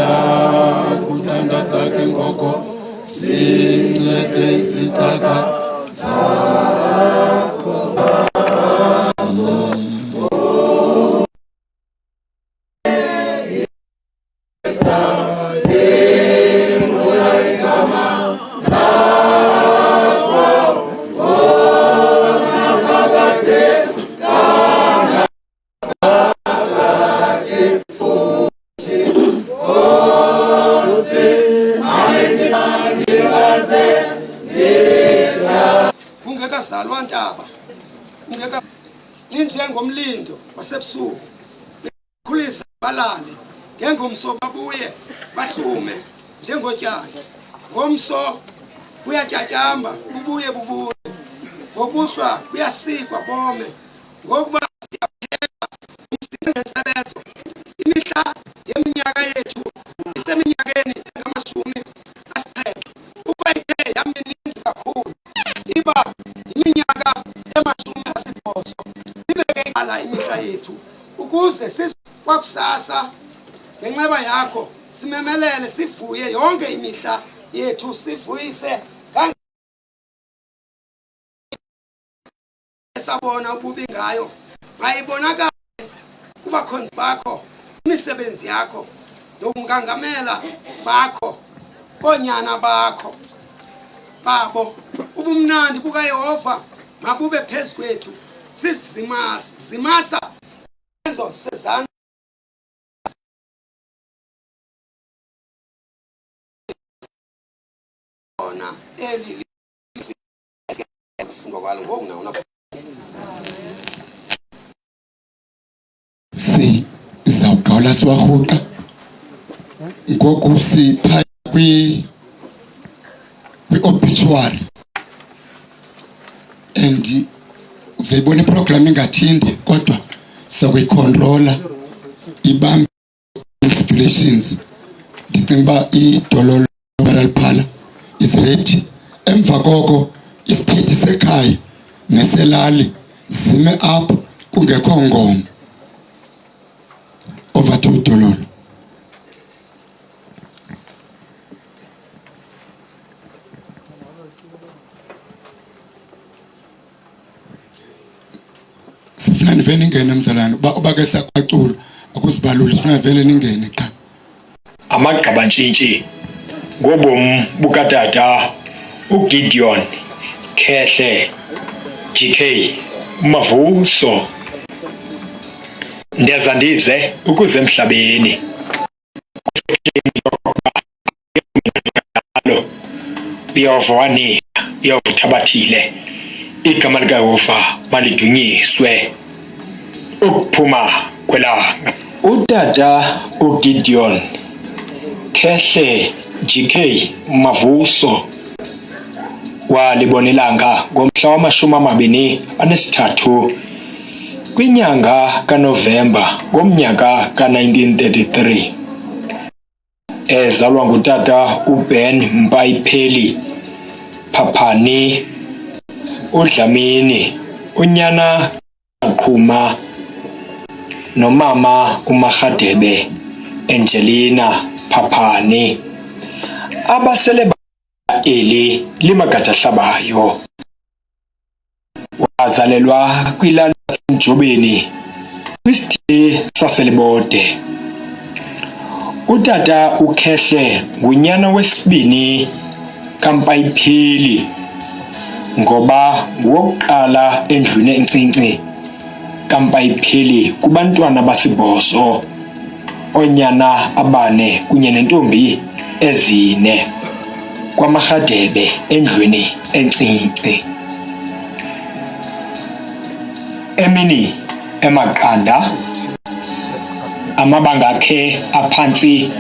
Siyakutandaza ke ngoko sincede izitaka zakho. Ntaba ungeka ninjengomlindo wasebusuku khulisa balale ngengomso babuye bahlume njengotyala ngomso kuyatyatyamba bubuye ngokuhlwa kuyasikwa bome ngokuba siyaphela umsingentsebezo imihla yeminyaka yethu iseminyakeni engamashumi asixhenxe ukuba ithe yamininzi kakhulu iba iminyaka emashumi asibhozo ibeke iqala imihla yethu ukuze kwakusasa ngenxeba yakho simemelele sivuye yonke imihla yethu sivuyise sabona ububi ngayo mayibonakale kubakhonzi bakho imisebenzi yakho nokungangamela bakho konyana bakho babo ubumnandi bukaYehova mabube phezu kwethu sizimasa enzo sezandla ona eli kufunga kwalo ngoku sizawugawula siwarhuqa ngoku sipha kwi-obituary and uzayibona iprogram ingathindi kodwa siyakuyicontrola ibambe populations. Ndicinga uba idololo phala is ready. Emva koko isithethi sekhaya neselali zime up kungekho ngoma. Over to Dololo. Sifuna nivele ningene mzalwane uba ke sakwacula akusibalula sifuna vele ningene qha. Amagqabantshintshi ngobomi bukatata uGideon Khehle GK Mavuso ndeza ndize ukuze emhlabeni uYehova wanika uYehova uthabathile igama likaYehova malidunyiswe ukuphuma kwelanga. Utata uGideon Khehle GK Mavuso walibonelanga ngomhla wama-23 kwinyanga kaNovemba ngomnyaka ka-1933 ezalwa ngutata uBen Mpayipheli Phaphani uDlamini unyana Qhuma nomama uMarhadebe Angelina Phaphani abasele eli limagadahlabayo. Wazalelwa kwilali yaseMjobeni kwisithili saseLibode. Utata uKhehle ngunyana wesibini kaMpayipheli ngoba ngowokuqala endlwini encinci kaMpayipheli kubantwana basibhozo, onyana abane kunye nentombi ezine kwaMarhadebe endlwini encinci. Emini emaqanda amabanga akhe aphantsi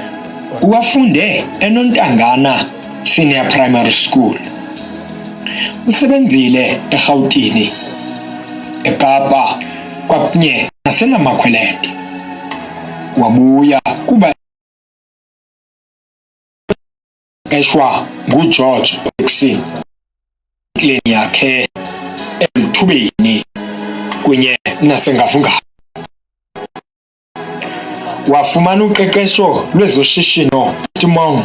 uwafunde eNontangana Senior Primary School. Usebenzile eRhawutini, eKapa kwakunye naseNamakhwelende. Wabuya kuba eshwa nguGeorge Jackson klini yakhe emthubeni kunye nasengavunga. wafumana uqeqesho lwezoshishino Timon.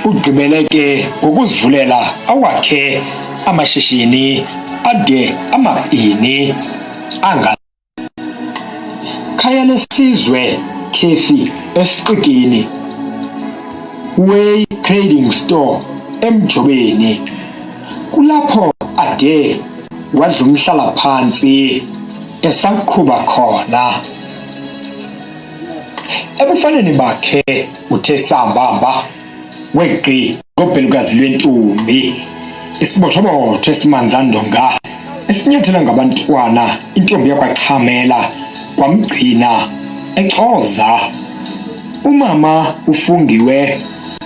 Ugqibele ke ngokuzivulela awakhe amashishini ade amabini anga khaya lesizwe Kefi esiqikini Way Trading Store eMjobeni. Kulapho ade wadla umhlala phansi esaqhuba khona. Ebufaneni bakhe uthe sambamba weqi ngobhelukazi lwentombi isibothobotho esimanzandonga esinyathela ngabantwana intombi yakwaXhamela kwamgcina eXhoza. Umama ufungiwe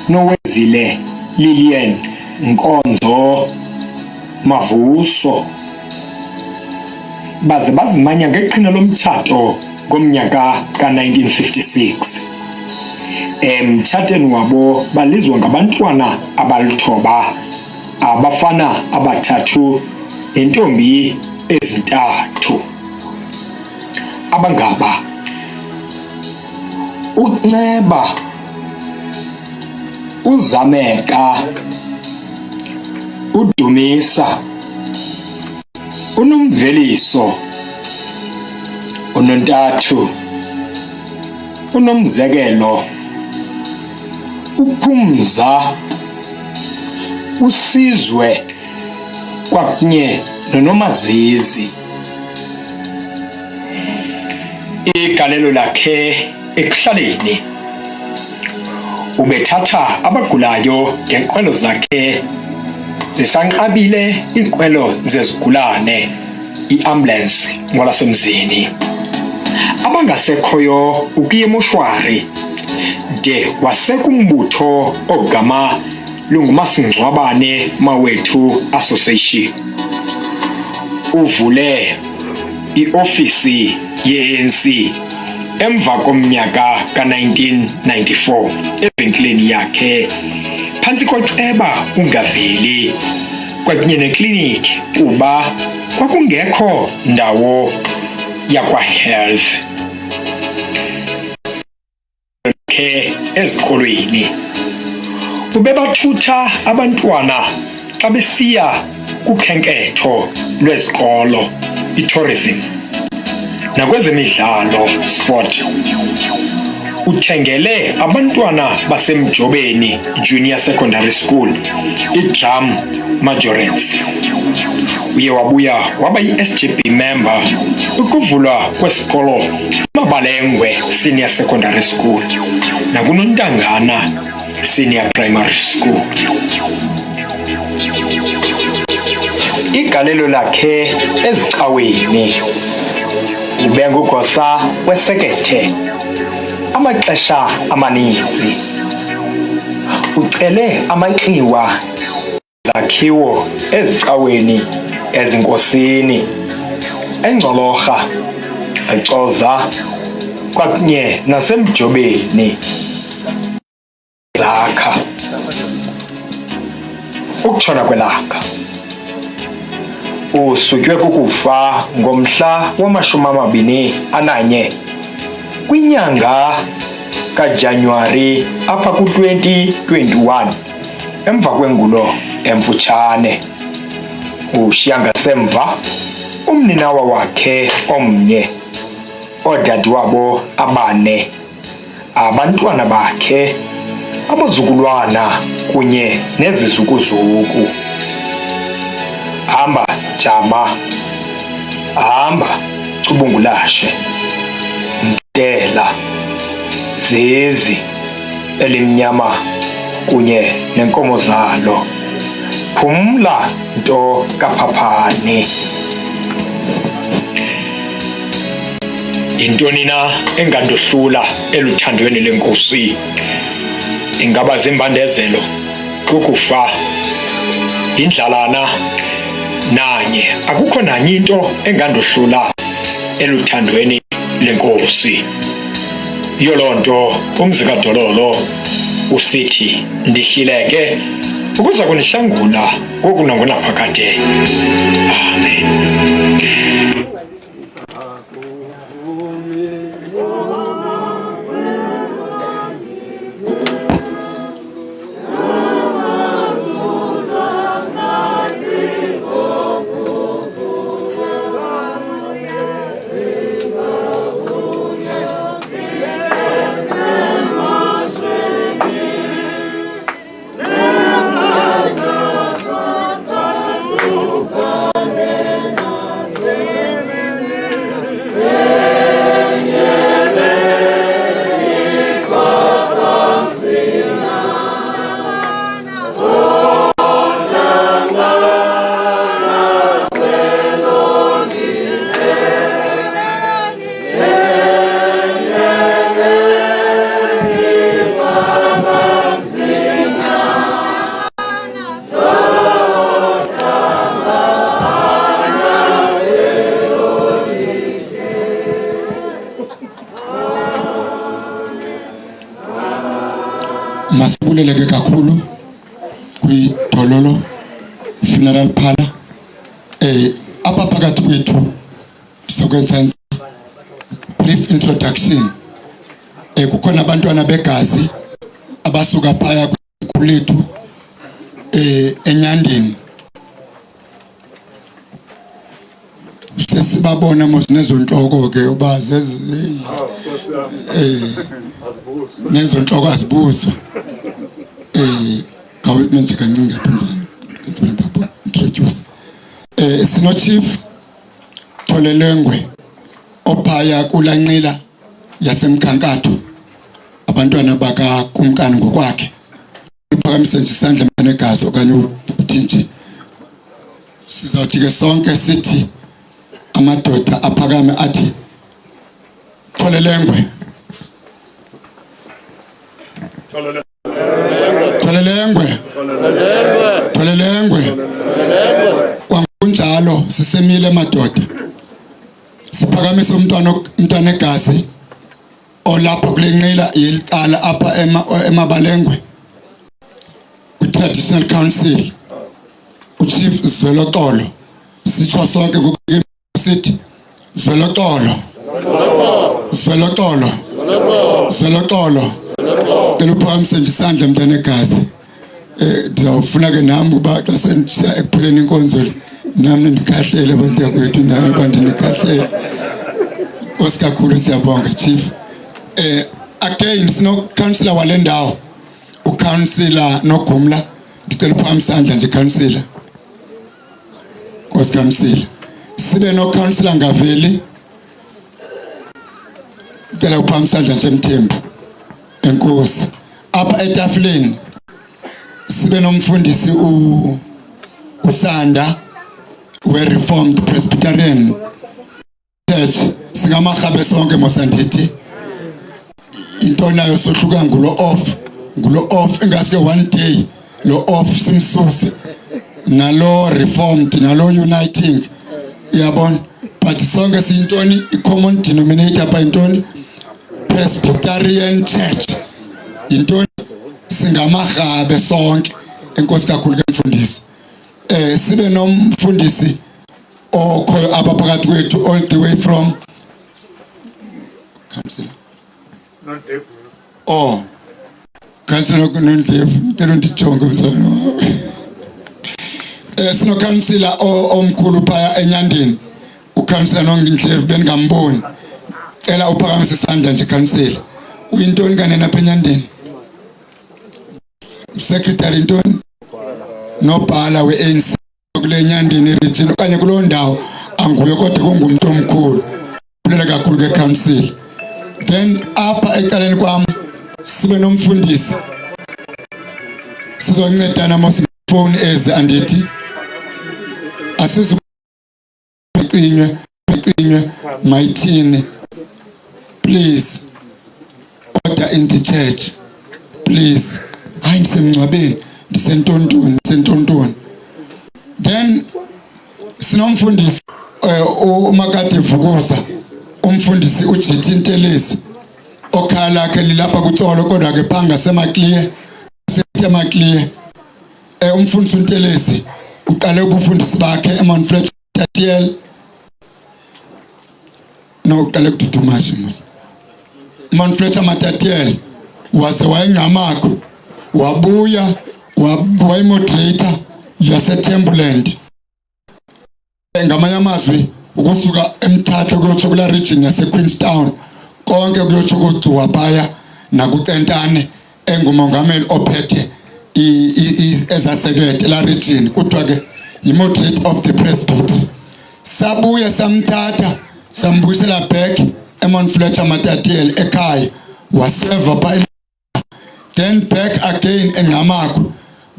Nowezile Lillian Nkonzo Mavuso baze bazimanya ngeqhina lomtshato ngomnyaka ka-1956. Emtshatweni wabo balizwa ngabantwana abalithoba, abafana abathathu nentombi ezintathu. Abangaba uNceba, uZameka, uDumisa, uNomveliso, uNontathu, uNomzekelo, uPhumza, uSizwe kwakunye noNomazizi. Igalelo lakhe ekuhlaleni ubethatha abagulayo ngenqwelo zakhe zisanqabile iinqwelo zezigulane, iambulance ngolasemzini. Abangasekhoyo ukuya emoshwari de wasekumbutho ogama lungumasingcwabane Mawethu Association. Uvule iofisi ye-ANC emva komnyaka ka-1994 evenkileni yakhe phantsi koceba uNgaveli kwakunye nekliniki kuba kwakungekho ndawo yakwa-health ke ezikolweni. Ubebathutha abantwana xa besiya kukhenketho lwezikolo, i-tourism, nakwezemidlalo, sport. Uthengele abantwana baseMjobeni Junior Secondary School i-drum majorants. Uye wabuya waba yi-SGB member ukuvulwa kwesikolo Mabalengwe Senior Secondary School nakuNontangana Senior Primary School. Igalelo lakhe ezicaweni ubengugosa wesekethe amaxesha amaninzi. Ucele amanxiwa zakhiwo ezicaweni ezinkosini eNgcolorha, eXhoza kwakunye naseMjobeni zakha. Ukutshona kwelanga usutywe kukufa ngomhla wama-21 kwinyanga kaJanuwari apha ku-2021 emva kwengulo emfutshane. Ushiya ngasemva umninawa wakhe omnye, oodade wabo abane, abantwana bakhe, abazukulwana kunye nezizukuzuku. Hamba jama, hamba cubungulashe, Mdela, Zizi elimnyama kunye nenkomo zalo. Phumla nto kaPhaphane. Intoni na engandohlula eluthandweni lenkosi? Ingaba zimbandezelo, kukufa, indlalana nanye. Akukho nanye into engandohlula eluthandweni lenkosi. Yiyo loo nto umzi kaDololo usithi ndihlileke ukuza kunihlangula ngoku nangonaphakade. Amen. masibuleleke kakhulu kwi-Dololo Funeral Parlour. Apha phakathi kwethu sizokwenza brief introduction. Kukhona abantwana begazi abasuka phaya kulethu eNyandeni. Sesibabona mos nezonhloko ke uba nezonhloko azibuzo. Government kancinga phezulu baba introduce. Sino Chief Tholelengwe ophaya kulanqila yasemkhankatho. Abantwana baka kumkani ngokwakhe. Uphakamise nje isandla manegazi okanye uthinji. Sizawuthi ke sonke sithi amadoda aphakame athi Tholelengwe. Kunjalo sisemile madoda. Siphakamise umntwana egazi olapha kulenqila yelicala apha emabalengwe. Traditional Council uChief Zwelotolo sitsho sonke ngokusithi Zwelotolo keluphakamisa nje isandla mntana egazi. Ndizawufuna ke nami uba xa sendiya ekupheleni inkonzo nami ndikhahlele abantu yakwethu nayo abantu ndikhahlele. Nkosi kakhulu siyabonga Chief. Again sino councillor wale ndawo uCouncillor Nogumla. Ndicela uphakamisa isandla nje councillor. Nkosi councillor. Sibe no councillor Ngaveli. Ndicela uphakamisa isandla nje Mthembu. Enkosi. Apha etafuleni sibe nomfundisi uSanda we-Reformed Presbyterian Church. Singamarhabe sonke mosandithi. Into nayo sohluka ngulo off engasike one day lo off simsuse nalo reformed nalo uniting uyabona, but sonke siyintoni i-common denominator apha intoni Presbyterian Church. Intoni singamarhabe sonke. Enkosi kakhulu ke mfundisi. Sibe nomfundisi okhoyo apha phakathi kwethu all the way from Councillor Councillor Nondlevu. Ngicela ndijonge umsana wawe. Sino councillor omkhulu phaya eNyandeni uCouncillor Nondlevu bengamboni. Cela uphakamise isandla nje councillor. Uyintoni kanena apha eNyandeni? Secretary intoni? Nobhala we-ANC kule Nyandeni region okanye kulo ndawo anguye kodwa kungumuntu omkhulu. Kulela kakhulu ke council. Then apha ecaleni kwami sibe nomfundisi. Sizoncedana mos phone eze andithi asizucinywe mayithini. Please order in the church. Please. Hayi ndisemncwabeni ndisentontoni. Then sinomfundisi uMakade Vukuza, umfundisi uJithi Ntelezi okhala lakhe lilapha kuTsolo kodwa ke phanga semakliye umfundisi uNtelezi uqale ubufundisi bakhe eMount Fletcher Tatiel uqale kududumashe mos Mount Fletcher Matatiel waze wayengamakho wabuya wayimoderator yaseTembuland ngamanye amazwi ukusuka eMthatha kuyotsho kula region yaseQueenstown konke kuyotsho kuGcuwa phaya nakuCentane engumongameli ophethe ezasekete la region kodwa ke yimoderator of the presbytery. Sabuya samthatha sambuyisela back eMount Fletcher Matatiel ekhaya waseva phaya. Then back again eNqamakho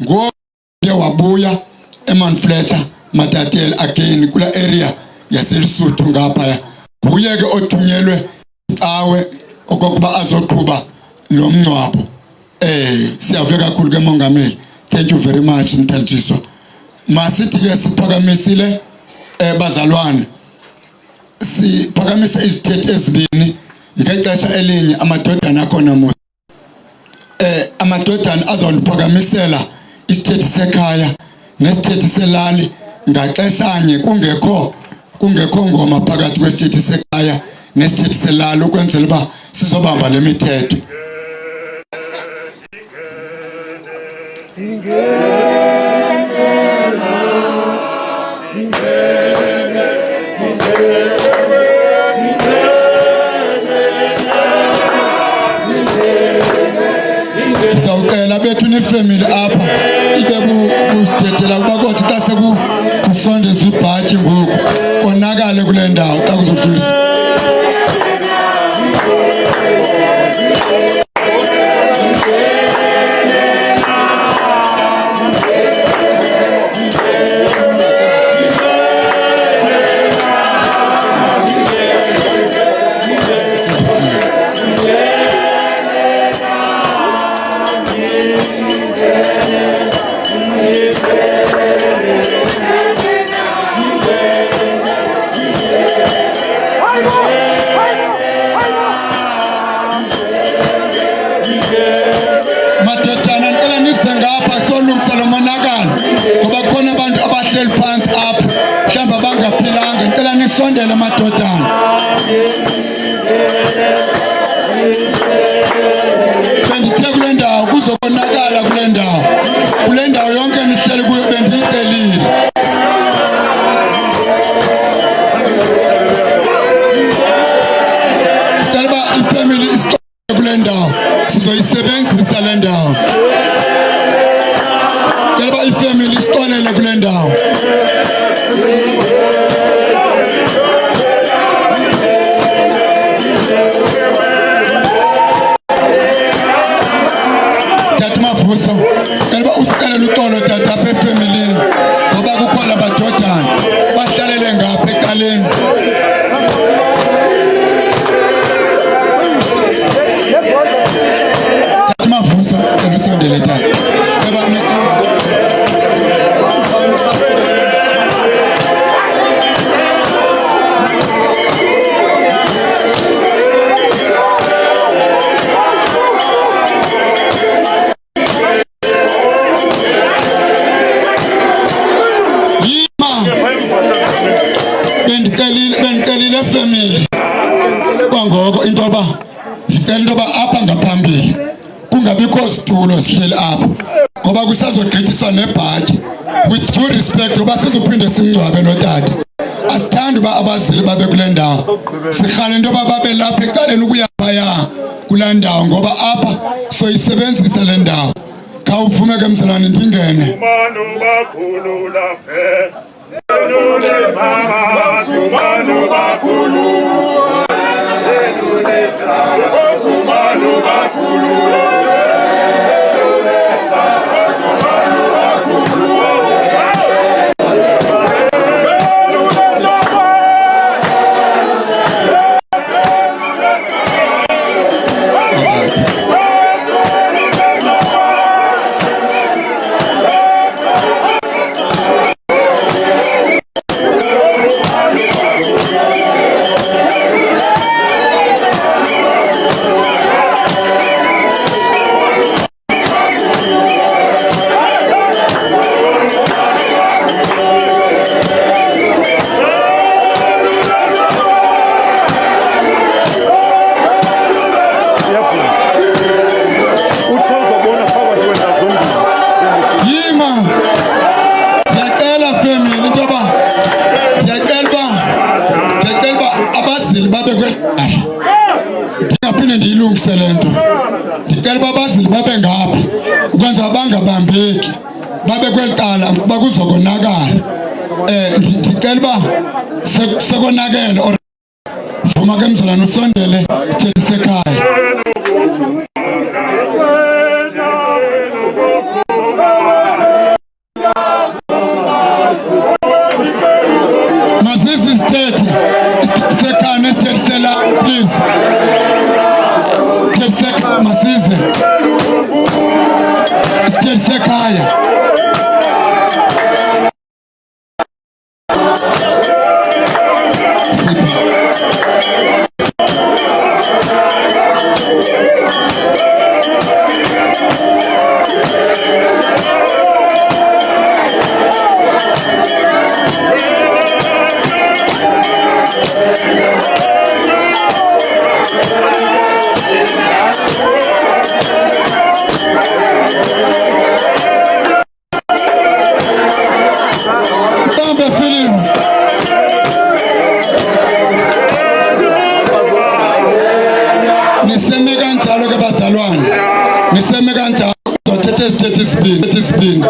ngoye wabuya eMount Fletcher Matatiel again kula area yaseLesotho ngapha. Kuye ke othunyelwe Cawe okokuba azoqhuba lo mncwabo. Siyaveka kakhulu ke mongameli. Thank you very much Mthanjiswa. Masithi ke siphakamisile bazalwane. Siphakamise izithethe ezibini ngexesha elinye amadodana akhona mo amadodana azoniphakamisela isithethi sekhaya nesithethi selali ngaxeshanye kungekho ngoma phakathi kwesithethi sekhaya nesithethi selali ukwenzela uba sizobamba le mithetho. Sizawucela bethu nefamily apha ibe kusithethela kuba kodwa xa sekusondezwa ibhatyi ngoku konakale kule ndawo xa kuzodlulisa. Madothana ngicela nize ngapha solungisa lo monakalo ngoba kukhona abantu abahleli phansi apha mhlawumbe abangaphilanga. Ngicela nisondele madothana. Bendithe kule ndawo kuzokonakala kule ndawo yonke nihleli kuyo bendiyicelile. Ngicela uba ifamily isondele kule ndawo sizoyisebenzisa le ndawo. Ngicela uba ifamily isondele kule ndawo. Tata Mavuso, ngicela uba usicele uxolo tata apha efamilini ngoba kukhona abadothana bahlalele ngapha ecaleni. Tata Mavuso, ngicela usondele tata. Bendicelile family kwangoko into yoba ndicela into yoba apha ngaphambili kungabikho situlo sihleli apha ngoba kusazogqithiswa nebhatyi. With due respect ngoba sizophinde simngcwabe lo tata, asithandi uba abazili babe kule ndawo. Sirhale into yoba babe lapha ecaleni ukuya phaya kulaa ndawo ngoba apha soyisebenzisa le ndawo. Khawuvume ke mzalwane ndingene. Ndingaphinde ndiyilungise le nto. Ndicela uba abazili babe ngapha ukwenza bangabambeki babe kweli cala ukuba kuzokonakala. Ndicela uba sekonakele or vuma ke mzalwane usondele isithethi sekhaya. Masisi isithethi sekhaya nesithethi sela please. Isithethi sekhaya masize. Isithethi sekhaya. Bambe film. Niseme kanjalo ke bazalwane. Niseme kanjalo thethe isibini.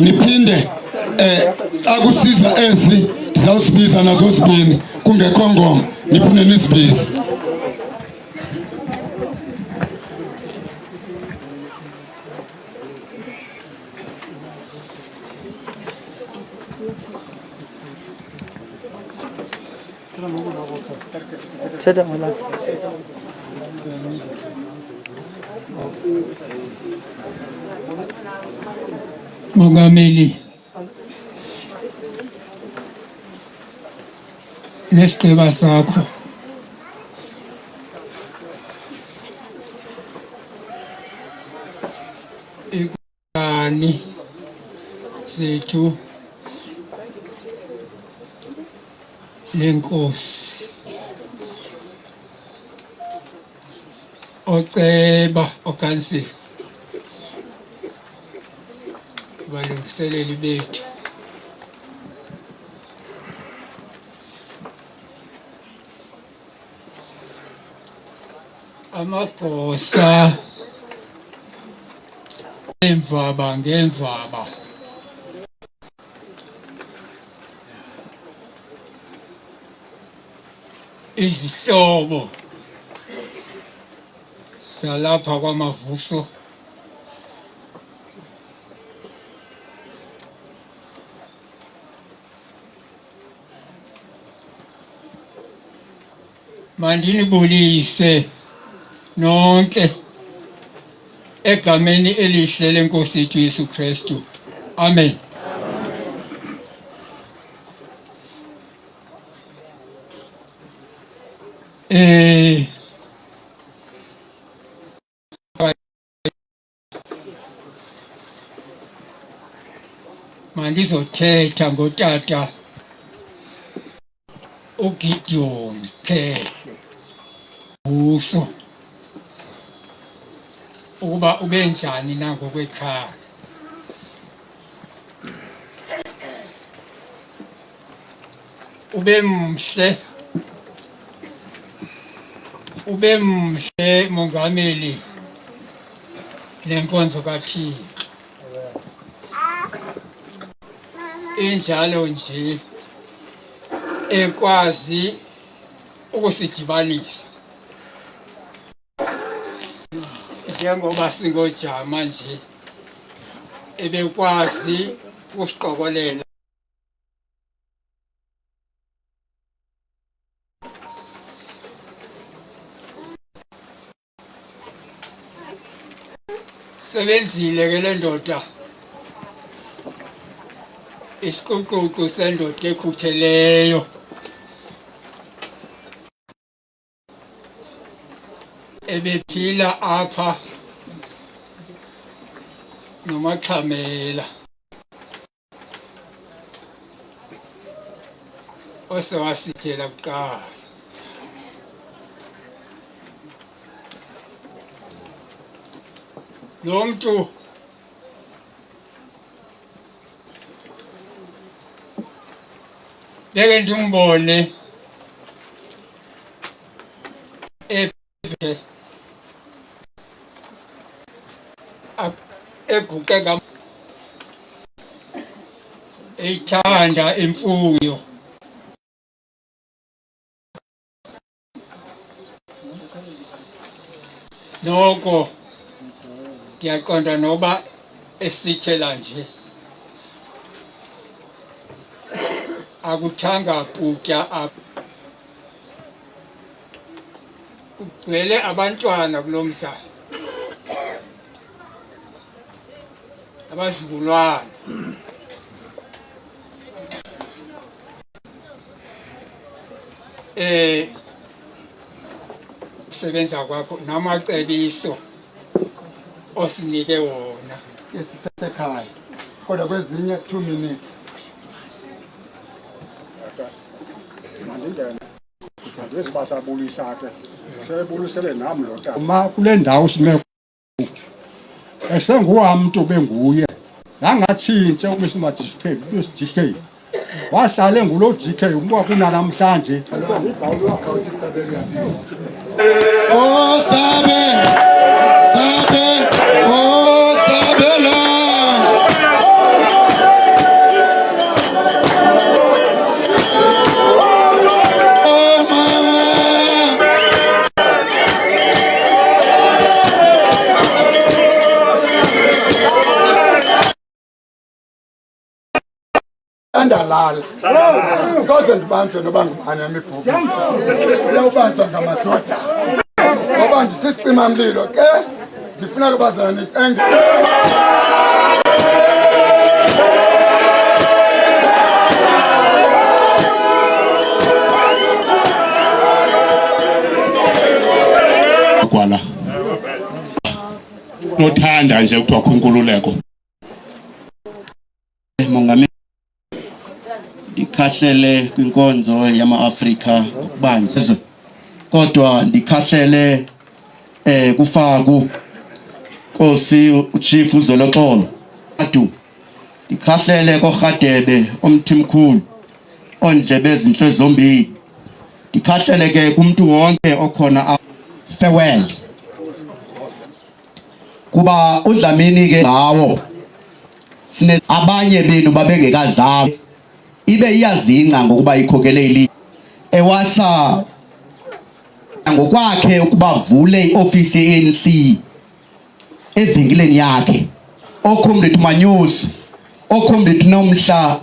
Niphinde akusiza ezi sizawusibiza nazo sibini kungekho ngoma niphinde nisibize. Mongameli nesigqiba sakho ikani zethu lenkosi oceba okansila balungiseleli bethu amagosa emvaba ngemvaba izihlobo salapha kwamavuso mandinibulise nonke egameni elihle lenkosi yethu Yesu Kristu. Amen. Mandizothetha ngotata uGideon Khehle Buso ukuba ube njani nangokwekhaya. Ube mhle mongameli lenkonzo kaThixo. Injalo nje ekwazi ukusidibanisa njengoba singojama nje ebekwazi ukusiqokolela sebenzile ke le ndoda isiquququ sendoda ekhutheleyo ebephila apha nomaxhamela osewasithela kuqala. Lo mntu beke ndimbone eguqeka eyithanda imfuyo noko ndiyaqonda noba esithela nje akuthanga kutya apha kugcwele abantwana kulo mzana abazukulwana sebenza kwakho namacebiso osinike wona. Esisekhaya. Kodwa kwezinye 2 minutes. Mandingena. Sithande basabulisa ke. Sebulisele nami lo tata. Uma kule ndawo sine esenguhamntu benguye. Langatshintshe ubisima DK. Wahlale ngulo DK umba kunanamhlanje. Oh sabe. Sabe. Oh sabela. Oh mama. Andalala. Soze ndibanjwe noba ngubani emibhubhi. Uyawubanjwa ngamadoda. Ngoba ndisisicima mlilo ke ndifuna ukubazana necenge. Kwala nothanda nje kuthiwa kwinkululeko. Mongameli ndikhahlele kwinkonzo yama-Afrika ukubanzi kodwa ndikhahlele kufaku Nkosi uChief uZoloxolo adu ndikhahlele koRhadebe omthimkhulu ondlebe ezinhle zombili ndikhahlele ke kumuntu wonke okhona farewell kuba uDlamini ke lawo sine abanye benu babengekazalwa ibe iyazinca ngokuba ikhokele ewasa ngokwakhe ukuba vule iofisi yeANC evenkileni yakhe okhomlethu manyusi okhomlethu nomhla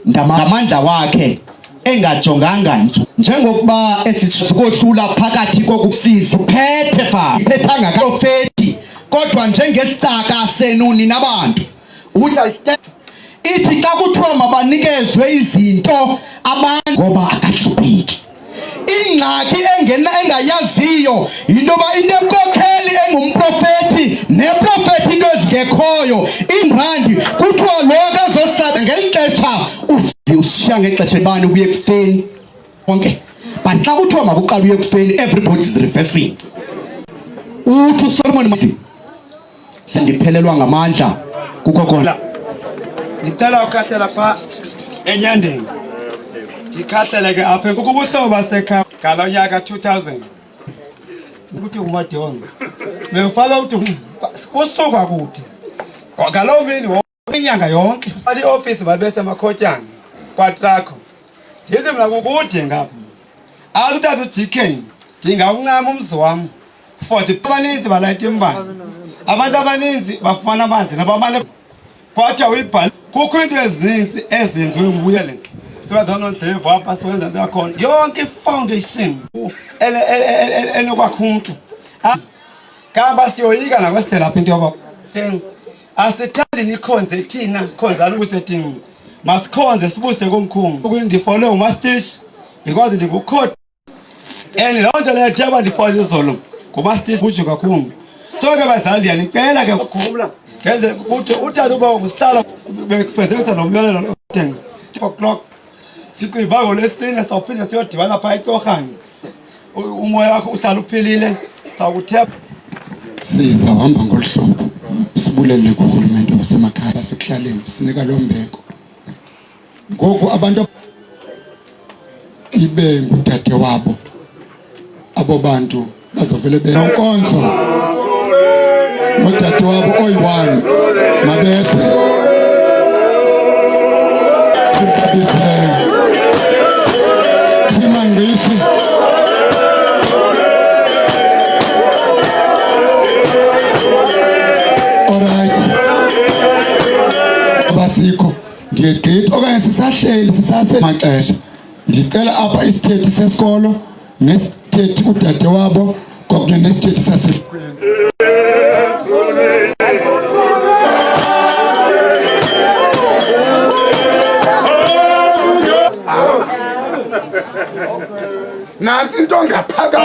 ndamandla wakhe engajonganga njengokuba esikohlula phakathi kokusiza phethe fa phethanga kaprofeti kodwa njengesicaka senuni nabantu ithi xa kuthiwa mabanikezwe izinto abantu ngoba akahlupheki ingxaki engayaziyo into yoba inenkokheli engumprofeti neprofeti into ezingekhoyo ingqandi kuthiwa lo kazohlala ngeli xesha ushiya ngexesha bani ukuye ekufeni konke but xa kuthiwa makuqala uye ekufeni everybody is reversing uthi uSolomon sendiphelelwa ngamandla kukho khona ngicela ukhathela pha enyandeni ngikhathele ke apha kukubuhlobo basekhaya ngalo nyaka 2000 ukuthi umadonga bengifaka ukuthi kusuka kude ngalo mini inyanga yonke ali office babese emakhotyana kwaTrakho ndithi mina kukude ngapha awuthatha uGK ndingawuncama umzi wami for the abaninzi balayita imbali abantu abaninzi bafuna amanzi nabamane kwathi uyibhala kukho into ezininzi ezenziwe nguye le sibathona ndlevo apha siwenza zakhona yonke foundation enokwakha umuntu kamba siyoyika nakwesidela into yoba asithandi nikhonze thina khonzani ukusethi masikhonze sibuse komkhulu ukuyindifole umastish because ndingukhoti and loo nto leyo theba ndifole izolo ngumastish kutsho kakhulu so ke bazali ndiyanicela ke khumla ngenze ukuthi utata uba ngusitala befezekisa nomyolelo 4 o'clock siqiba ngolesine sawuphinda siyodibana phaa eCorhane umoya wakho uhlala uphilile sawukuthepha sizahamba ngolu hlobo sibulele kurhulumente wasemakhaya basekuhlaleni sinika lo mbeko ngoku abantu ibe ngudade wabo abo bantu bazovele benonkonzo nodade wabo oyi-1 mabeze thima ngishi alright basikho ndiyegqithi okanye sisahleli sisasemaxesha ndicela apha isithethi sesikolo nesithethi udade wabo kwakunye nesithethi sasebukhweni nansi into ngaphakathi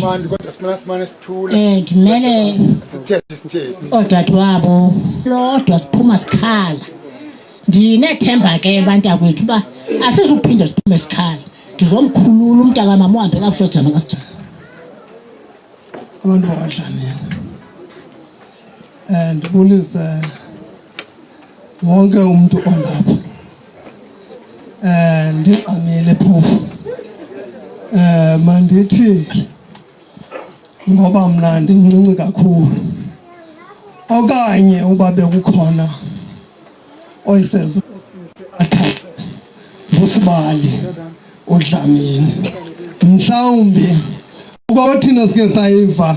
Manje kodwa simane sithule. Ndimele Sithethe. odadewabo lodwa siphuma sikhala. Ndinethemba ke bantakwethu uba asizuphinda siphume sikhala. Ndizomkhulula umntaka mama uhambe kakuhle jama kasijama. Abantu bakwaDlamini. Ndibulise wonke umuntu olapha. Ndivamile phofu. Mandithi ngoba mna ndimncinci kakhulu. Okanye uba bekukhona oyiseza athathe ngusibali uDlamini. Mhlawumbi ukuba thina sike sayiva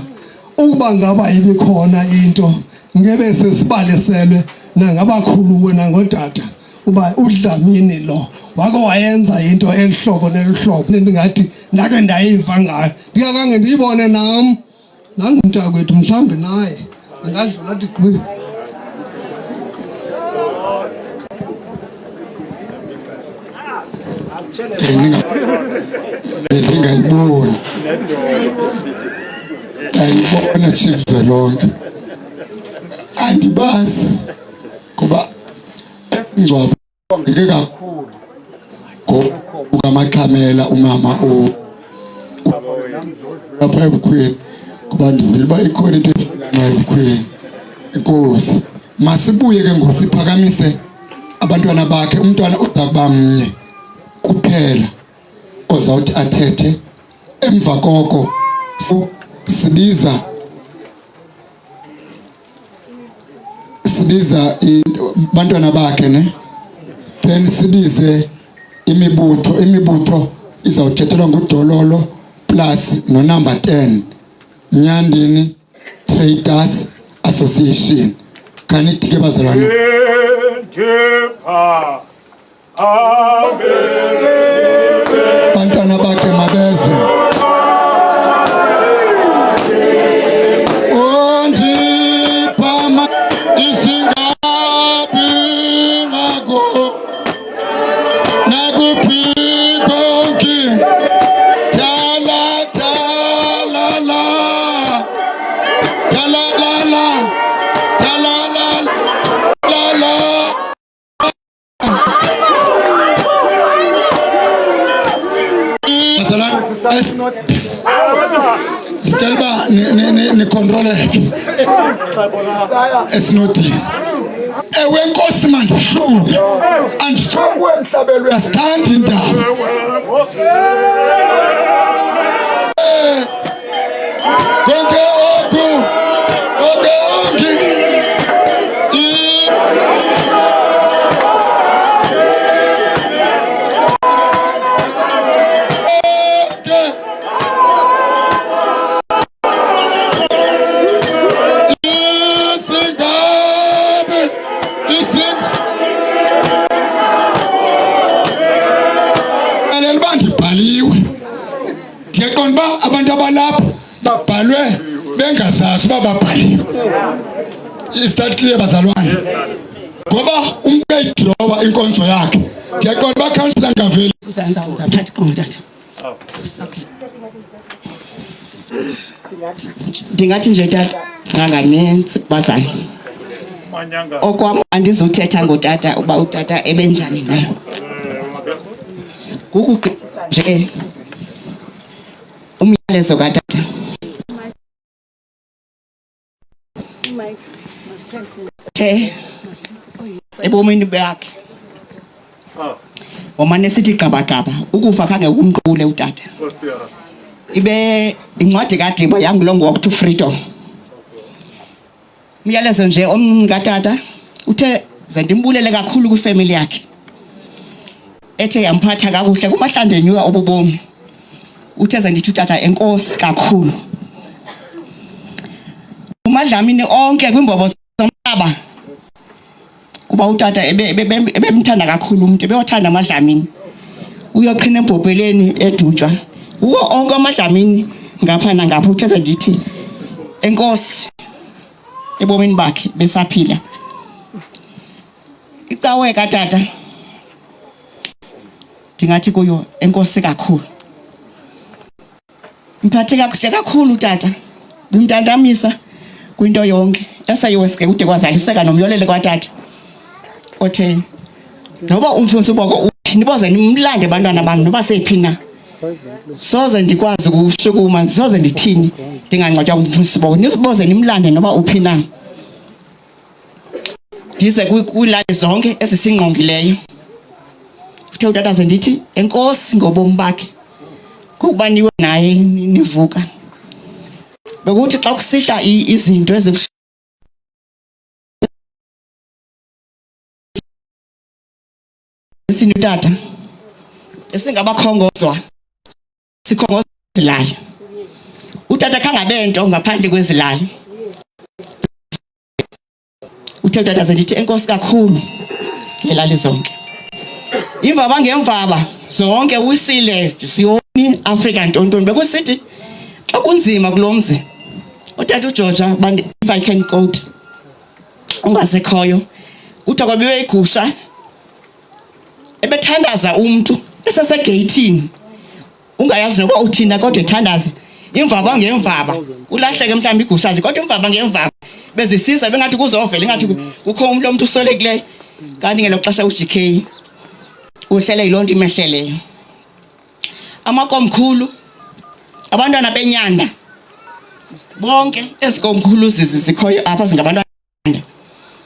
ukuba ngaba ibikhona into ngebe sesibaliselwe nangabakhuluwe nangodada uba uDlamini lo wake wayenza into elihlobo nelihlobo ndingathi ndake ndayiva ngayo ndingakange ndiyibone nam nangumntakwethu mhlawumbi naye angadlula athi gqi. Ndingayiboni ayibona chief zelonke andibazi kuba ingcwabo ngeke kakhulu ngokamaxhamela umama lapha ebukhweni kuba ndivile uba ikhona into efana ebukhweni. Inkosi masibuye ke ngosiphakamise abantwana bakhe. Umntwana uza kuba mnye kuphela ozawuthi athethe. Emva koko sibiza abantwana bakhe ne, then sibize imibutho izawuthethelwa nguDololo plus no number 10 Nyandeni Traders Association. Kanithi ke bazalwane bantwana bakhe mabeze. Tell ba ni control it's not when Cosman and strong when Tabel standing down. Abantu abalapha babhalwe bengazazi bababhaliwe. Is that clear bazalwane? Ngoba umuntu edrowa inkonzo yakhe ndiyaqonda ba councilor ngaveli Uzathatha kontatha. Okay. Ndingathi nje tata nganganensi bazana. Okwam andizuthetha ngotata uba utata ebenjani na. Kukuqinisa nje umyalezo katata. Ebomini bakhe. Omane sithi gabagaba ukufa khange kumqule utata. Ibe incwadi kaDibo yangu Walk to Freedom. Umyalezo nje omncinci katata uthe zendimbulele kakhulu kwifamily yakhe. Ethe yamphatha kakuhle kumahlanje nyuka obubomi. Uthe zendithi utata enkosi kakhulu. UMadlamini onke kwimbobo zomhlaba. Kuba utata ebemthanda kakhulu umuntu ebewathanda uMadlamini. Uyoqhina embhobheleni edutshwa. Uwo onke uMadlamini ngapha nangapha uthe zendithi enkosi ebomini bakhe besaphila. Icawe katata ndingathi kuyo enkosi kakhulu. mphathe kakuhle kakhulu tata. Ngimntandamisa kwinto yonke. Esayiweske kude kwazaliseka nomyolele kwatata. Othe noba umfundisi uboko niboze nimlande abantwana bami noba sephi na. Soze ndikwazi ukushukuma, soze ndithini ndingangcwatywa ngumfundisi uboko. Niboze nimlande noba uphi na. Ndize kulali zonke ezisingqongileyo. Uthe utata ze ndithi enkosi ngobomi bakhe. Kuba niwe naye nivuka. Bekuthi xa kusihla izinto tata esingabakhongozwa sikhongoza izilalo. Utata khangabento ngaphandle kwezilalo. Uthe utata ze ndithi enkosi kakhulu ngelali zonke. Imvaba ngemvaba zonke uwisile siyoni African Ntontoni bekusithi xa kunzima kulomzi. Utata uJoja if I can quote ungasekhoyo uthe kwabiwe igusha ebethandaza umuntu esasegeyithini ungayazi noba uthina kodwa ethandaza imvaba ngemvaba ulahleke mhlawumbe igusha nje kodwa imvaba ngemvaba bezisiza bengathi kuzovela ingathi kukho umuntu lomuntu usolekileyo kanti ngelo xesha uGK uhlele ilonto imehleleyo. Amakomkhulu abantwana benyanda bonke ezikomkhulu zikhoyo apha zingabantwana.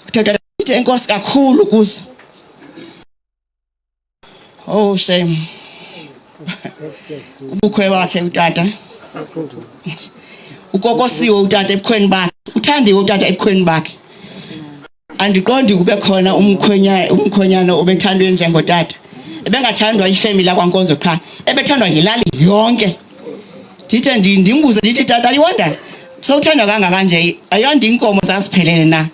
Uthetha ukuthi enkosi kakhulu kuzo. Oh shame. Ubukhwe bakhe utata. Ukokosiwe utata ebukhweni bakhe. Uthandiwe utata ebukhweni bakhe. Andiqondi kube khona umkhwenyana obethandwe njengotata. Ebengathandwa ifamily yakwaNkonzo qha. Ebethandwa yilali yonke. Ndithe ndimbuze ndithi tata iwanda sawuthanda kangaka nje ayonde inkomo zasiphelele na.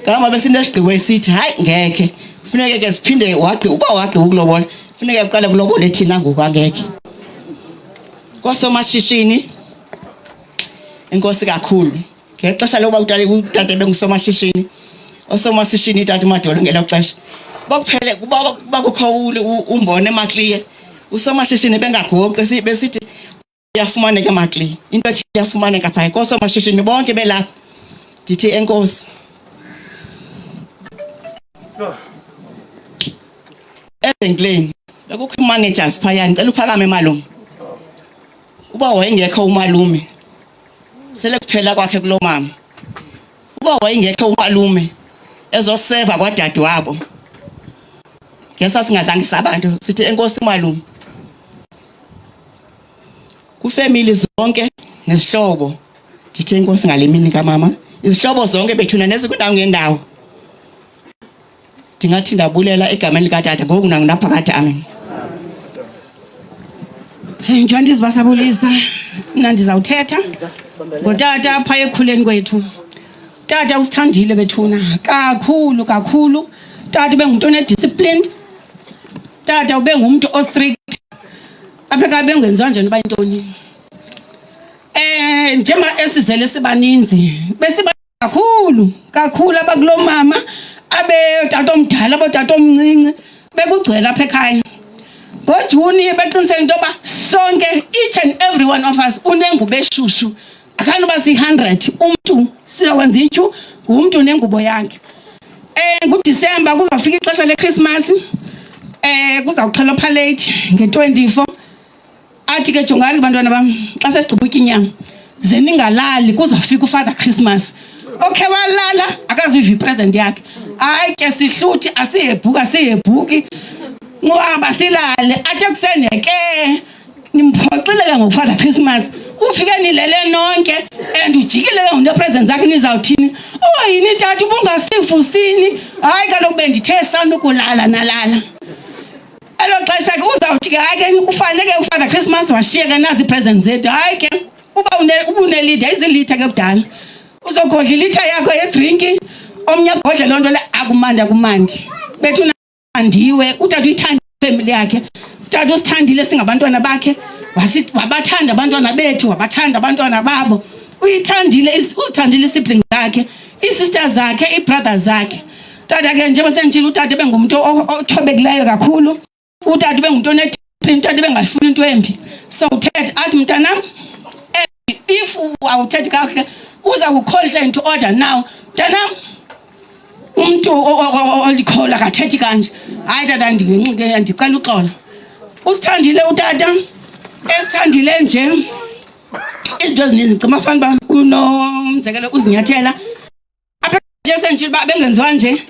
Ngama besinesigqibo esithi hayi ngeke. Kufuneka ke siphinde waqi ukulobola. Kufuneka uqale kulobole thina ngoku angeke. Kosomashishini enkosi kakhulu. Ngexesha lokuba utata bengusomashishini. Osomashishini tata uMadolo ngelo xesha. Bakuphele kuba kukho umbone eMaclear. Usomashishini bengagoqi besithi yafumaneka eMaclear. Into ethi yafumaneka phaya kosomashishini bonke belapha. Ndithi enkosi. Ezengleni bekukho managers phaya ngicela uphakame malume. Uba wayengekho umalume sele kuphela kwakhe kulo mama. Uba wayengekho umalume ezoseva kwadade wabo. Ngesa singazange sabantu sithi enkosi malume. Kufamily zonke nesihlobo ndithi enkosi ngalemini kaMama. Izihlobo zonke bethuna nezikundawo ngendawo. Ndingathi ndabulela egameni likatata ngoku nangaphakathi amen. Ngiyandiza basabulisa mina ndizawuthetha ngotata phaya ekhuleni kwethu. Tata usithandile bethuna kakhulu. Tata bengumuntu onedisciplined. Tata ube ngumuntu ostrict. Apha kabe ungenziwa nje noba intoni. Njema esizele sibaninzi besiba kakhulu abakulo mama abe tata omdala abotata omncinci bekugcwele apha ekhaya. NgoJuni beqiniseka into yoba sonke each and every one of us unengubo eshushu. Akanoba si100 umntu siyawenza ityu ngumntu nengubo yakhe. NgoDisemba kuzawufika ixesha leChristmas. Kuzawuxhelwa parade nge24. Athi ke jongani bantwana bam xa sesigqiba inyama ze ningalali kuzawufika uFather Christmas. Okay walala akazivi present yakhe. Hayi ke sihluthi asiyebhuki. Ngoba silale athe kuseneke nimphoxile ke ngoFather Christmas. Ufike nilele nonke and ujikile ke ngento present zakhe nizawuthini. Yini tata ubungasivusini. Hayi kaloku bendithe sanukulala nalala. Elo xesha ke uzawuthi ke ufanele uFather Christmas washiyeka nazi presents zethu. Hayi ke uba ubunelitha izilitha ke kudala. Uzogodla ilitha yakho yedrinki omnye agodle lonto le akumandi. Bethu nandiwe utata uyithanda ifamily yakhe. Utata usithandile singabantwana bakhe. Wabathanda abantwana bethu, wabathanda abantwana babo. Uzithandile isiblings zakhe, isisters zakhe, ibrothers zakhe. Tata ke njengoba sengitshilo utata bengumuntu othobekileyo kakhulu. Utata bengumuntu onediscipline, utata bengafuni into embi. So uthetha athi mntanam if awuthetha kakuhle uza kukholisha into order now. Mntanam, umuntu olikhola akathethi kanje. Hayi tata ndicela uxolo. Usithandile utata, esithandile nje. Izinto ezininzi ngicima fanele uba unomzekelo uzinyathela. Apha nje senjilo uba bengenziwa nje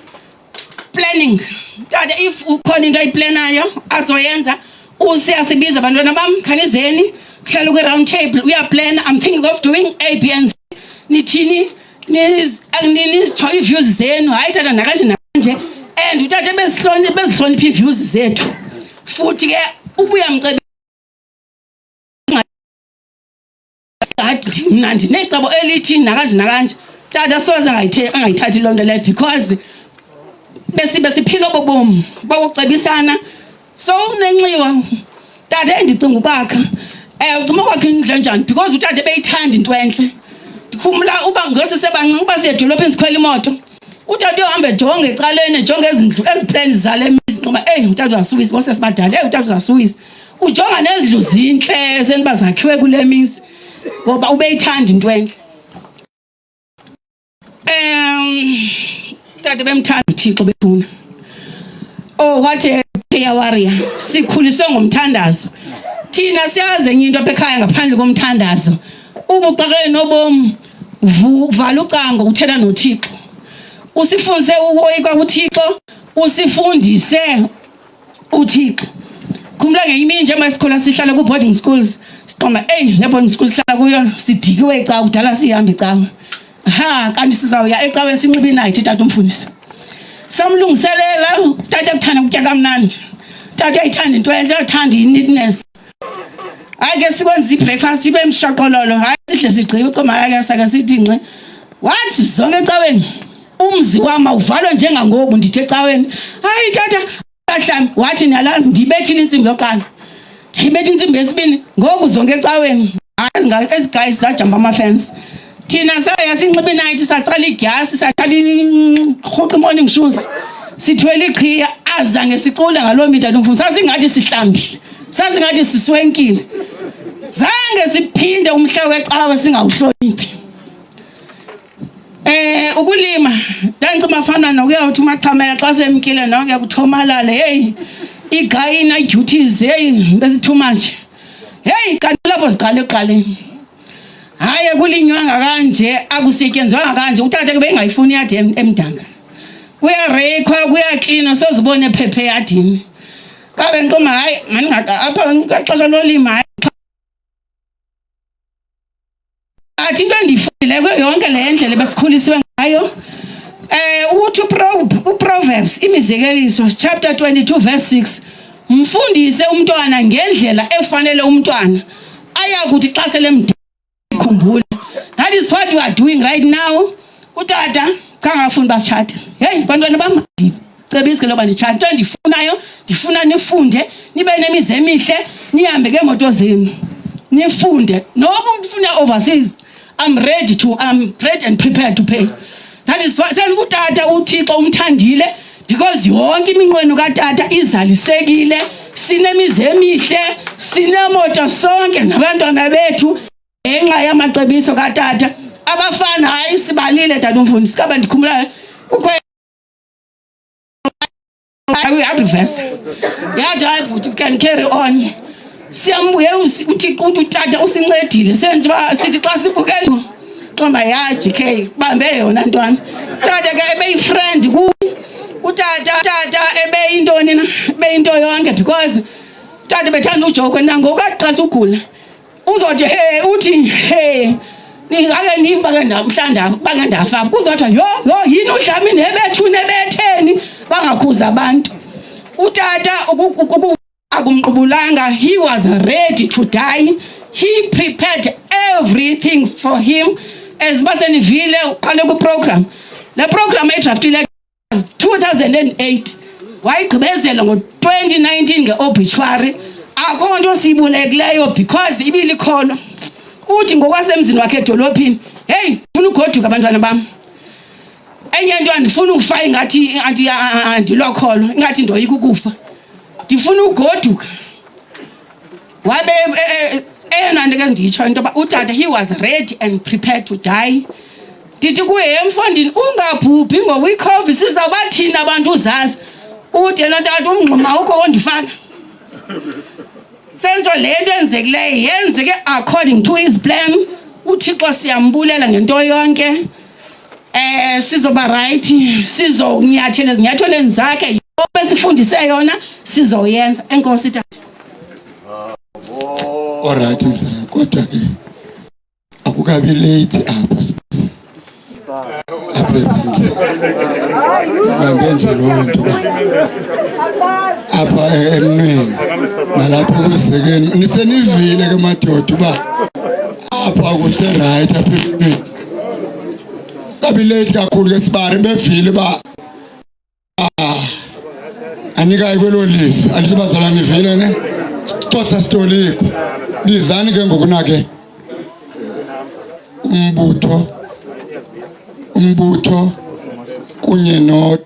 planning. Tata if ukhona into ayiplanayo azoyenza usiyasibiza abantwana bam khanizeni kuhlala kwi round table uyaplan. I'm thinking of doing A, B and C. Nithini nizithola ii-views zenu. Hayi tata nakanje nakanje. And utata bezihlonipha ii-views zethu. Futhi ke ubuyamcebisa ngathi mna ndinecebo elithi nakanje nakanje. Tata soze angayithathi loo nto leyo because besiphila obobomi bokucebisana. So unenxiwa tata endicinga ukwakha ucima kwakhe indlela njani because utata beyithanda into entle. Ndikhumula uba ngosisebancinci uba siyedolophini sikhwela imoto utata uyohamba ejonge ecaleni ejonge ezindlu eziplans zale mizi ngoba utata uzasuwisa ngosesibadala utata uzasuwisa ujonga nezindlu zintle seniba zakhiwe kule mizi ngoba ubeyithanda into entle. Tata bemthanda uThixo befuna. Oh what a prayer warrior. Sikhuliswe ngomthandazo. Thina siyazi enye into apha ekhaya ngaphandle komthandazo. Ubuqaqele nobomi vala ucango uthetha noThixo. Usifundise ukoyika uThixo, usifundise uThixo. Khumula ngeimini nje masikhola sihlala ku boarding schools. Siqoma le boarding school sihlala kuyo sidikiwe ecawa kudala sihamba ecawa. Kanti sizawuya ecaweni sinxibe inayithi tata umfundisi. Samlungiselela tata kuthanda ukutya kamnandi. Tata uyayithanda into entle, uyathanda i-neatness. Hayi ke sikwenza i-breakfast ibe mshaqololo. Hayi sihle sigqibe qoma hayi sake sithi ngxe. Wathi zonke ecaweni umzi wami uvalwe njengangoku ndithe ecaweni. Hayi tata kahlami wathi niyalazi ndibethile insimbi yoqala. Ndibethe insimbi yesibini ngoku zonke ecaweni. Hayi ezi guys zajamba ama-fence. Thina saya sinxibe inayithi saqala igyasi saqala irhuqa morning shoes. Sithwele iqhiya azange sicule ngaloo mita nomfundi. Sasingathi sihlambile. Sasingathi siswenkile. Zange siphinde umhla wecawa singawuhloniphi. Ukulima ndangicima afana nokuyawuthi umaqhamela xa semkile nonke kuthomalale. Hey igayina duties bezi too much. Hey kanti lapho siqale eqaleni. Hayi kulinywanga kanje akusetyenzwanga kanje utata ke bengayifuni yadi emdanga. Kuyarekwa kuyaklinwa sozibone ephephe yadini. Kabe nqoma hayi maningaka apha ngaxesha lolima hayi. Athi into endifundile kuyo yonke le ndlela besikhuliswe ngayo uthi uProverbs imizekeliso chapter 22 verse 6 mfundise umntwana ngendlela efanele umntwana ayakuthi xa sele mdikhumbula. That is what we are doing right now. Utata kangafuni basithathe. Hey bantwana bam ndicebisa loba ndithathe into endifunayo ndifuna nifunde nibe nemizi emihle nihambe ngemoto zenu nifunde noba umuntu ufuna overseas. I'm ready and prepared to pay. That is why utata uThixo umthandile because yonke iminqweno katata izalisekile. Sinemizi emihle, sinemoto sonke nabantwana bethu enxa yamacebiso katata. Abafana hayi sibalile tata umfundisi kaba ndikhumula we have to verse. You can carry on. Siyambuye uThixo utata usincedile senjengoba sithi xa sibukela qomba yaji ke bambe yona ntwana. Tata ke ebeyifriend ku utata ebeyintoni na beyinto yonke because tata bethanda ujoke nangoku aqala ugula uzothi uthi ningake nimba ke namhlanje bake ndafa kuzothi yo yini udlami nebethu nebetheni bangakhuza abantu. Utata akumqubulanga. He was ready to die. He prepared everything for him. As basenivile uqale ku program. Le program edraftile was 2008. Wayigqibezela ngo2019 ngeobituary. Akho nto sibulekileyo because ibilikholwa. Uthi ngokwasemzini wakhe edolophini, hey ufuna ugoduka abantwana bam. Enye into andifuna ukufa ingathi andilokholo, ingathi ndoyika ukufa. Ndifuna ugoduka. Wabe eyona nto ke nditsho into yoba utata he was ready and prepared to die. Ndithi kuye emfondini ungabhubhi ngoba iCOVID sizawubathini abantu uzazi ude notata umngxuma ukho ondifana. Sento le nto enzekileyo yenzeke according to his plan. uThixo siyambulela ngento yonke. Sizoba right, sizonyathela ezinyathelweni zakhe besifundise yona sizoyenza. Enkosi tata. Alright msana, kodwa ke akukabi late apha. Ngambenje lo nto apha emnweni nalapha kuzekeni nisenivile ke madoda uba apha kuse right apha emnweni. Kabi late kakhulu ke sibari bevile ba anika ikwelo lizwe alithi bazalwane nivile ne Xhosa sitoliko bizani ke ngokunake umbutho kunye no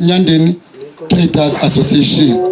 Nyandeni Traders Association.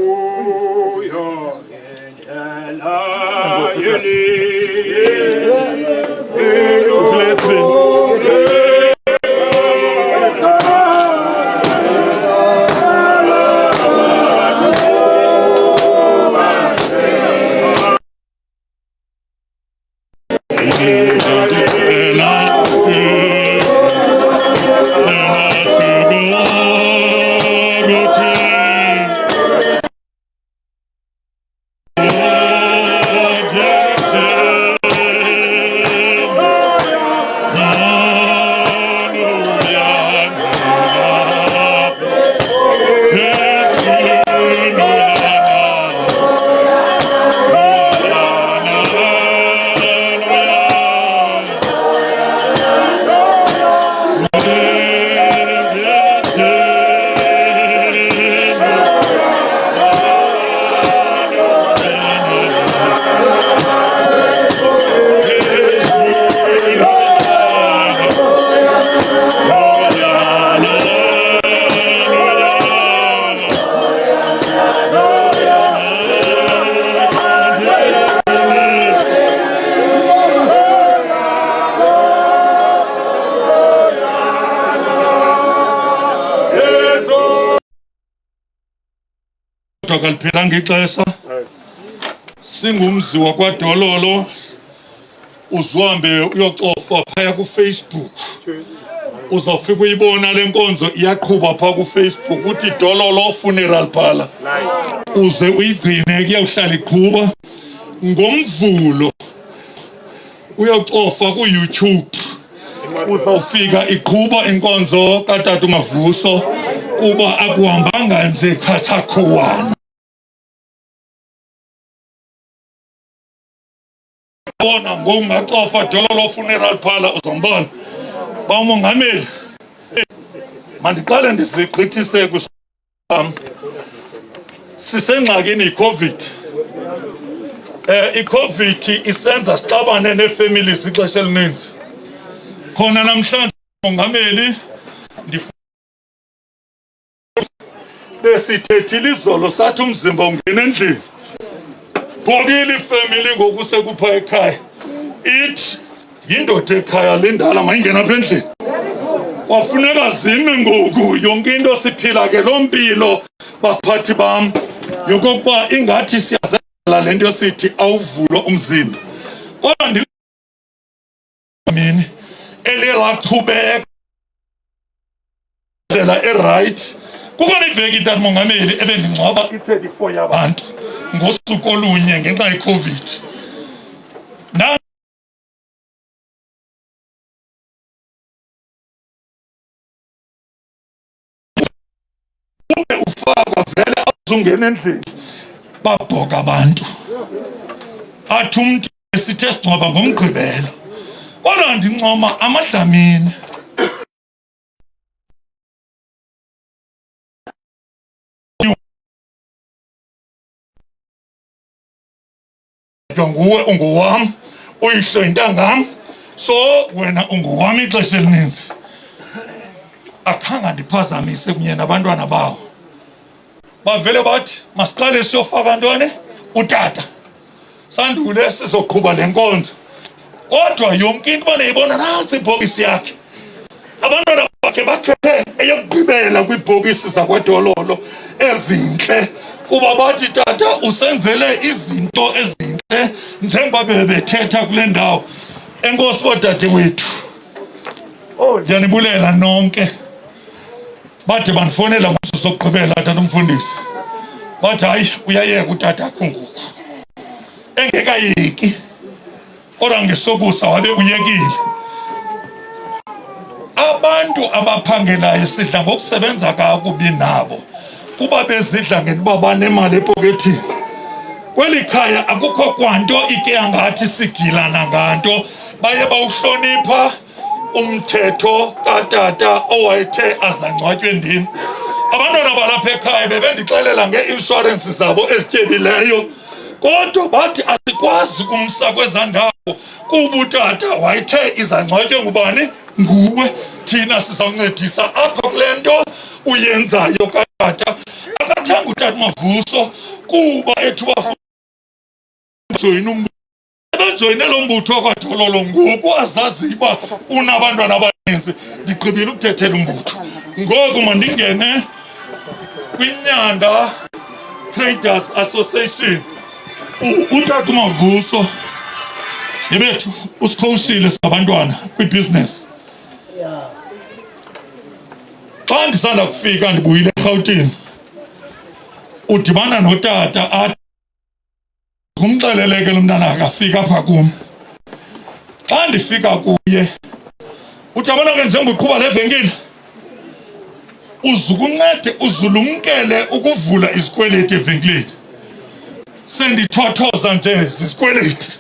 Kaliphelanga ixesha singumzi wakwaDololo uzihambe uyocofa phaya ku Facebook uzawufika uyibona lenkonzo iyaqhubha pha ku Facebook uthi Dololo Funeral Parlour uze uyigcine kuyawuhlala iqhubha ngomvulo uyocofa ku YouTube uzawufika iqhubha inkonzo kaTata Mavuso kuba akuhambanga nje khathakuwana. Bona ngokungacofa Dololo Funeral Parlour uzombona bamongameli mandiqale ndizigqithise kusam sisengxakini iCOVID iCOVID isenza sixabane neefamilies ixesha elininzi khona namhlanje mongameli besithethile izolo sathi umzimba ungena endlini Bogili family ngoku sekupha ekhaya ithi yindoda ekhaya lendala mayingena apha endlini kwafuneka zime ngoku yonke into siphila ke lo mpilo baphathi bam yokokuba ingathi siyazela lento yosithi awuvulo umzimba kodwa mini elilaqhubeka ndlela eright kukhona iveki Tata Mongameli ebendingcwaba i-34 yabantu ngosuku olunye ngenxa yeCOVID ufakwa vele azungena endlini babhoka abantu athi umntu esithe singcwaba ngomgqibelo kodwa ndincoma amadlamini nguwe ungowam uyihlo intangam so wena ungowami ixesha elininzi akhanga ndiphazamise kunye nabantwana bawo bavele bathi masiqale siyofaka ntoni utata sandule sizoqhuba lenkonzo kodwa yonke into baneyibona nansi ibhokisi yakhe abantwana bakhe bakhethe eyokugqibela kwibhokisi zakwadololo ezinhle kuba bathi tata usenzele izinto ezinhle njengoba bebethetha kule ndawo enkosi bodade wethu ndiyanibulela nonke bathi bandifonela ngaso sokugqibela tata umfundisi bathi hayi uyayeka utata akho ngoku engekayeki kodwa ngesokusa wabe uyekile abantu abaphangelayo sidla ngokusebenza kakubi nabo kuba bezidla ngento banemali epokethini kweli khaya akukho kwanto ike angathi sigilana nganto baye bawuhlonipha umthetho katata owayethe azangcwatywe ndim abantwana balapha ekhaya bebendixelela ngeinsurance zabo ezityebileyo kodwa bathi asikwazi kumsa kweza ndawo kuba utata wayethe izangcwatywe ngubani nguwe thina sizawuncedisa apha kule nto uyenzayo katata akathanga utata Mavuso kuba ethu bajoyina bejoyine lo mbutho kwadololo ngoku azazi uba unabantwana abaninzi ndigqibile ukuthethela umbutho ngoku mandingene kwiNyanda Traders Association utata Mavuso yebethu usikhowushile sabantwana kwibusiness xa ndisanda kufika ndibuyile eRhawutini udibana notata athi kumxeleleke lo mntana akafika apha kum xa ndifika kuye uthi abona ke njengoba uqhuba le venkile uzukuncede uzulumkele ukuvula izikweleti evenkileni sendithothoza nje zizikweleti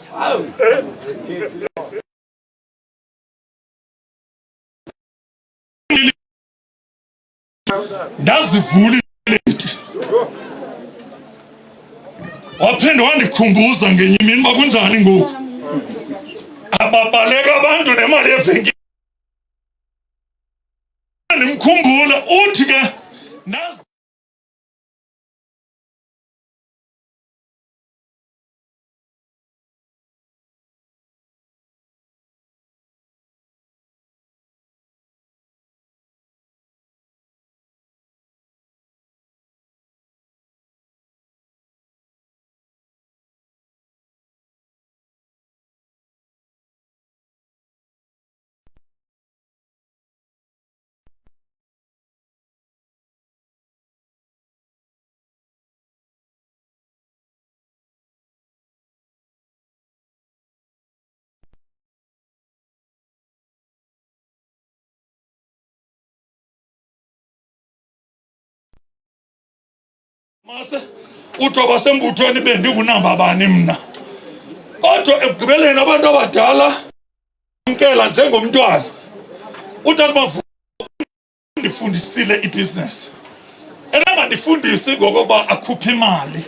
ndazivula izikweleti waphinde wandikhumbuza ngenye imini uba kunjani ngoku ababaleka abantu nemali yevenkile ndimkhumbula uthi ke mase uthoba sembuthweni bendikunamba bani mna kodwa ekugqibeleni abantu abadala nkela njengomntwana utata Mavuso ndifundisile ibusiness ebengandifundisi ngokuba akhuphe imali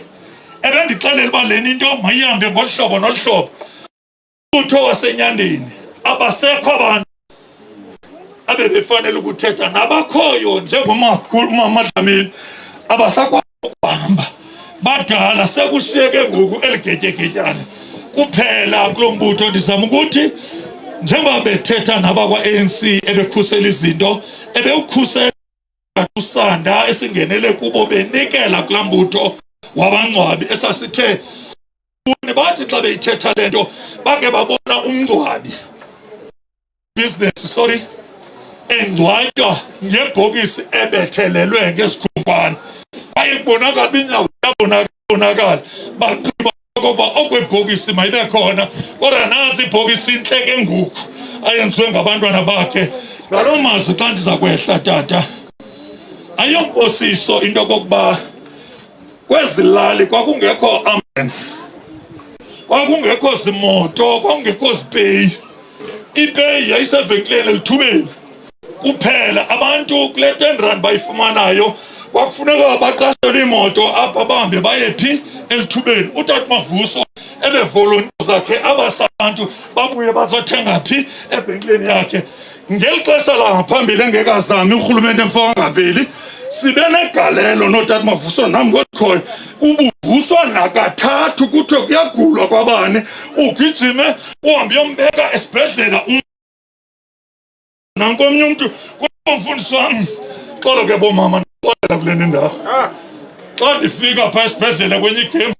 ebendixelela uba leni into mayihambe ngoluhlobo noluhlobo umbutho waseNyandeni abasekho abantu abebefanele ukuthetha nabakhoyo njengomakhulu uMamadlamini abasakwazi ukuhamba badala sekushiyeke ngoku eligetyegetyane kuphela kulo mbutho ndizama ukuthi njengoba bethetha nabakwa-ANC ebekhusela izinto ebewukhusela usanda esingenele kubo benikela kulaa mbutho wabangcwabi esasithe bathi xa beyithetha le nto bake babona umngcwabi business engcwatywa ngebhokisi ebethelelwe ngesikhunkwane kwaye kubonakala inyawo yabonakala bagqiba okokuba okwebhokisi mayibe khona kodwa nantsi ibhokisi intle ke ngoku ayenziwe ngabantwana bakhe ngaloo mazwi xa ndiza kwehla tata ayomposiso into yokokuba kwezi lali kwakungekho ambulance kwakungekho zimoto kwakungekho zipeyi ipeyi yayisevenkileni elithubeni kuphela abantu kule 10 rand bayifumanayo kwakufuneka baqashelwe imoto apha bahambe bayephi elithubeni utata Mavuso ebevolontiya zakhe abasantu babuye bazothenga phi evenkileni yakhe ngeli xesha langaphambili engekazami urhulumente emfowangaveli sibe negalelo notata Mavuso nam ngokhoyo ubuvu uvuswa nakathathu kuthiwe kuyagulwa kwabane ugijime uhambe uyombeka esibhedlela nankomnye umuntu kumfundisi wami xolo ke bomama ndixolela kule ndawo xa ndifika phaa esibhedlela kwenye igemu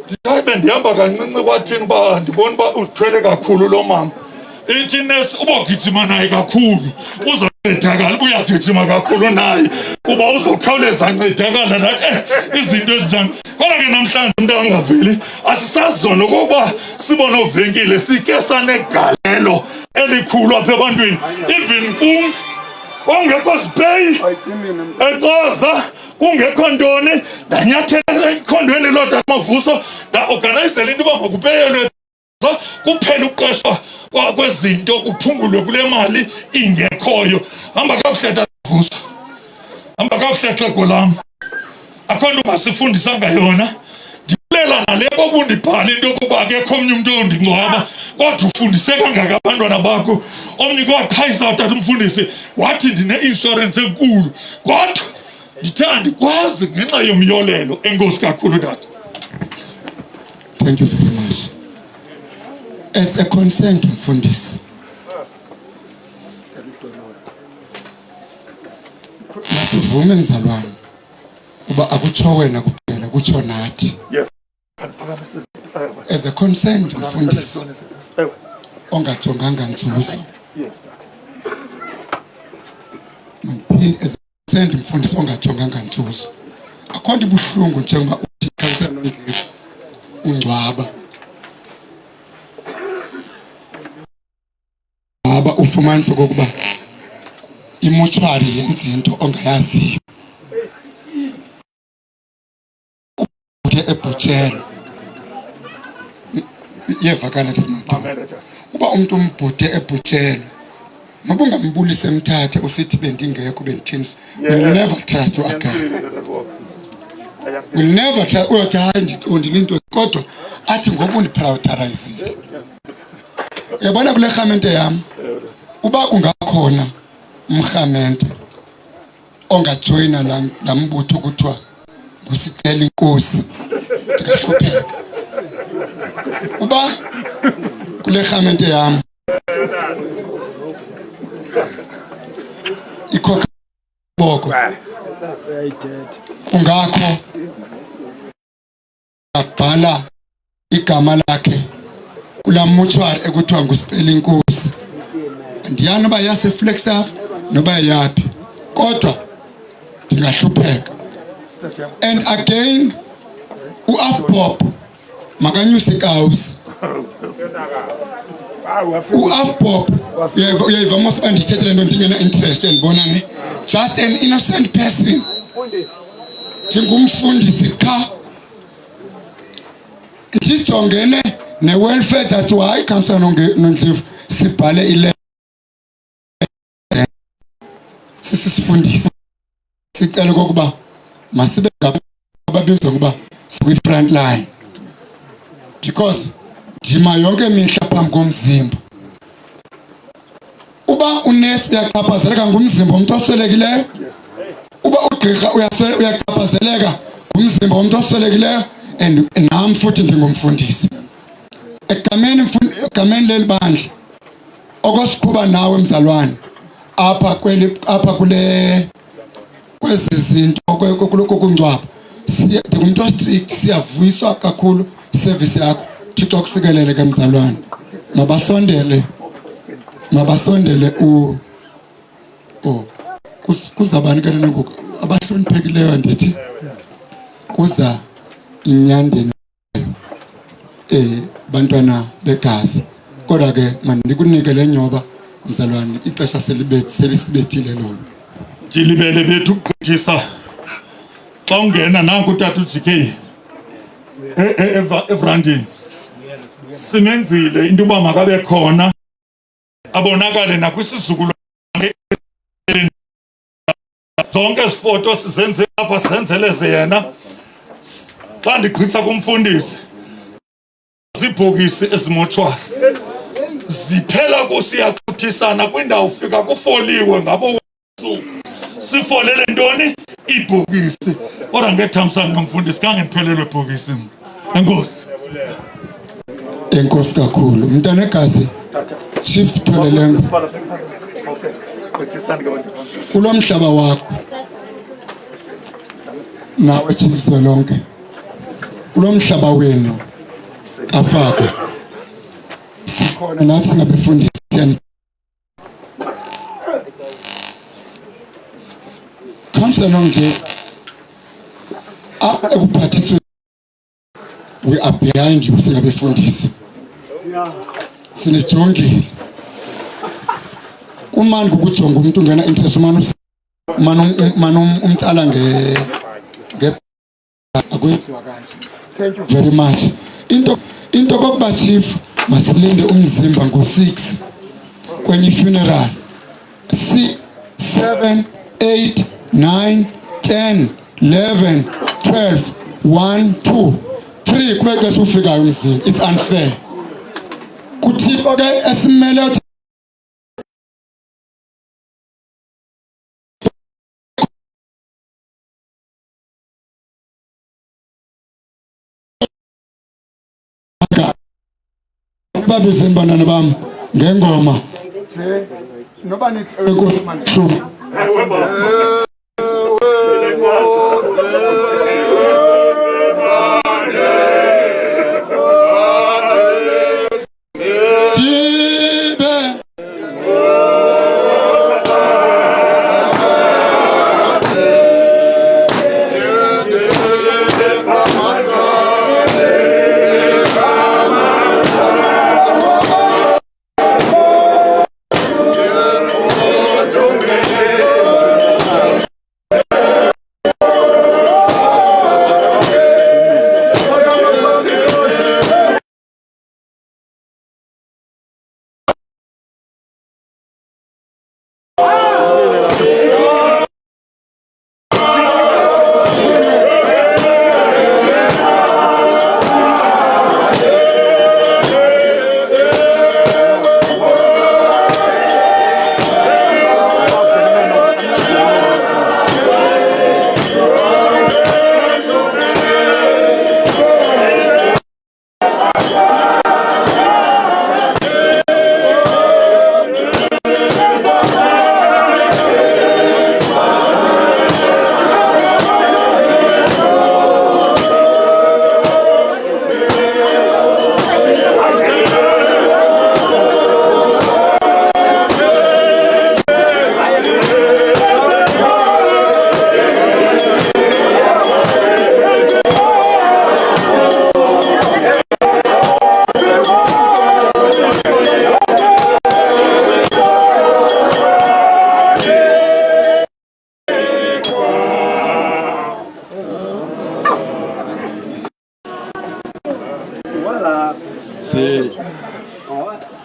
ndithayi bendihamba kancinci kwathini uba ndibona uba uzithwele kakhulu lo mama ithi nesi ubogijima naye kakhulu uzoncedakala uba uyagijima kakhulu naye kuba uzokhawuleza ancedakala nathi izinto ezinjani kodwa ke namhlanje umntu angaveli asisazi zona okokuba sibone uvenkile sike sanegalelo elikhulu apha ebantwini even kum ongekho sipeyi eXhosa kungekho ntoni ndanyathela ekhondweni lodwa amavuso nda-organizela into uba makupeyelwe kuphela uqeshwa kwezinto kuphungulwe kule mali ingekhoyo hamba kakuhle vuso hamba kakuhle xhego lam akho nto ungasifundisanga yona ndibulela nale kokundibhala into yokuba akekho omnye umntu ondingcwaba kodwa ufundise kangaka abantwana bakho omnye kwaqhayisa utata umfundisi wathi ndine-inshorensi enkulu kodwa ndithe andikwazi ngenxa yomyolelo. Enkosi kakhulu tata. Thank you very much. As a concerned mfundisi, masivume mzalwane uba akutsho wena kuphela kutsho nathi. As a concerned mfundisi ongajonganga nzuzo, as a concerned mfundisi ongajonganga nzuzo, akho nto ibuhlungu njengoba uthi Councillor Nondlevu ungcwaba ufumanise okokuba imochwari yenza into ongayaziyo. Ubuthe ebhutshelo yevakala uba umuntu umbhuthe ebhutshelo noba ungambulisa emthathe usithi bendingekho bendithini, will never trust you again. Will never trust. Uyothi hayi ndiqondile into kodwa athi ngoku undiprioritizile. Yabona kule rhamente yam uba kungakhona umrhamente ongajoyina la mbutho kuthiwa ngusicela inkosi ndingahlupheka. Uba kule rhamente yam ikhokha boko kungakho abhala igama lakhe kula mochwari ekuthiwa ngusicela inkosi, andiyani noba yaseflagstaff noba yaphi kodwa ndingahlupheka. And again uAfpop makanyuse ikawusi. uAfpop uyayiva mos bandithethela nto ndingena interest endibona ne just an innocent person ndingumfundisi qha ndijongene ne-welfare. That's why Councillor Nondlevu sibhale ile sisifundisi sicela okokuba masibe ngababizwa ngokuba sikwi-front line because ndima yonke mihla phambi komzimba. Uba unesi uyachaphazeleka ngumzimba womntu oswelekileyo, uba ugqirha uyachaphazeleka ngumzimba womntu oswelekileyo, and nam futhi ndingumfundisi. Egameni leli bandla okosiqhuba nawe mzalwane apha kwezi zinto kokungcwaba ndingumntu ostrict, siyavuyiswa kakhulu service yakho. Thixo akusikelele ke mzalwane, mabasondele kuzabani ke nangoku abahloniphekileyo ndithi kuza inyandeni bantwana begazi. Kodwa ke mandikunike le nyoba mzalwane, ixesha selisibethile lolo. Ndilibele bethu ukugqithisa xa ungena nanku utata uJK evrandini simenzile into uba makabe khona abonakale nakwisizukulwane. Zonke izifoto sizenze apha sizenzeleze yena. Xa ndigqithisa kumfundisi zibhokisi ezimochwari ziphela kusiyaquthisana kwindawo ufika kufoliwe ngabo usuku sifolele ntoni ibhokisi ora ngethamsanqa mfundisi kange ngiphelelwe ibhokisi enkosi enkosi kakhulu mntana egazi Chief Tholelengo kulo mhlaba wakho nawe Chief Zwelonke kulo mhlaba wenu kafako sikhona nathi singabefundisi Councillor Nonge apha ekuphathisweni we are behind you singabefundisi sinijongile kumani kukujonga umuntu ungena interest manu umtsala nge akwenziwa kanje. Thank you very much. Into kokuba chief masilinde umzimba ngo6 kwenye funeral 6 7 8 9 10 11 12 1 2 3 kubexesha ufikayo umzimba. It's unfair kuthixo ke esimele babizeni bantwana bam ngengoma noba nithi enkosi mandihlume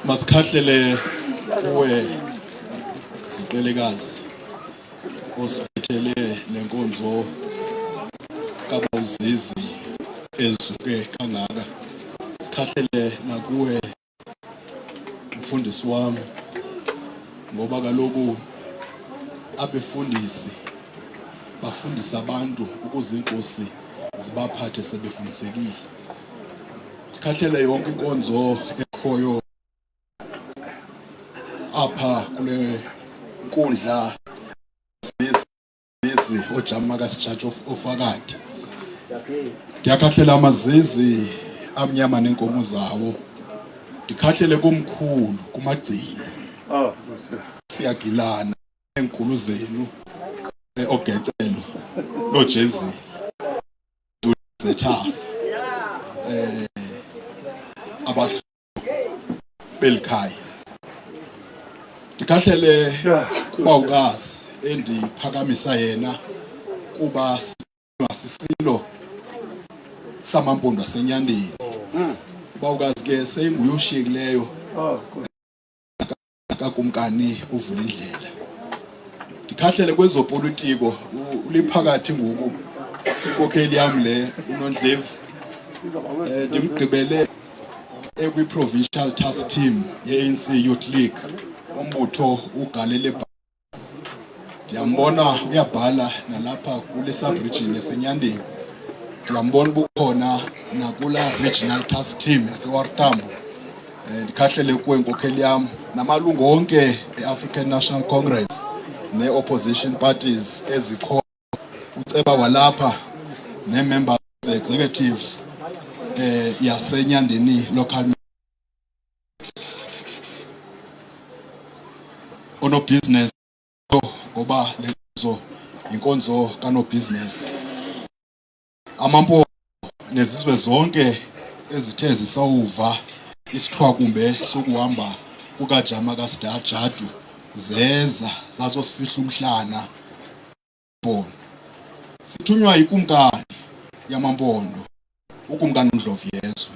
Masikhahlele kuwe siqelekazi osifethele lenkonzo kabawuzizi ezuke kangaka sikhahlele nakuwe mfundisi wami ngoba kaloku abefundisi bafundisa abantu ukuze inkosi zibaphathe sebefundisekile sikhahlele yonke inkonzo ekhoyo apha kule nkundla lezi ojama kaSijaji ofakade ndiyakhahlela amazizi amnyama nenkomo zawo ndikhahlele kumkhulu kumagcini siyagilana enkulu zenu ogecelo nojezi zethafa abahlo belikhaya ndikhahlele kuba ukazi endiphakamisa yena kuba sisilo samampondo asenyandeni kuba ukazi ke seyinguyoshiyekileyo kakumkani uvula indlela ndikhahlele kwezopolitiko uliphakathi ngoku inkokheli yam le uNondlevu ndimgqibele ekwi-provincial task team ye-ANC Youth League umbutho ugalele ndiyambona uyabhala nalapha kule sub-region yaseNyandeni, ndiyambona bukhona nakula regional task team yaseWartambo. Ndikhahlele kuwe inkokheli yam namalungu onke e-African National Congress ne-opposition parties ezikhona, uceba walapha ne-members executive yaseNyandeni local ono business ngoba lezo inkonzo kano business amampo nezizwe zonke ezithe zisawuva isithwa kumbe sokuhamba kukaJama kaSidajadu zeza zazosifihla umhlana bona sithunywa ikumkani yamampondo ukumkani uNdlovyezwe.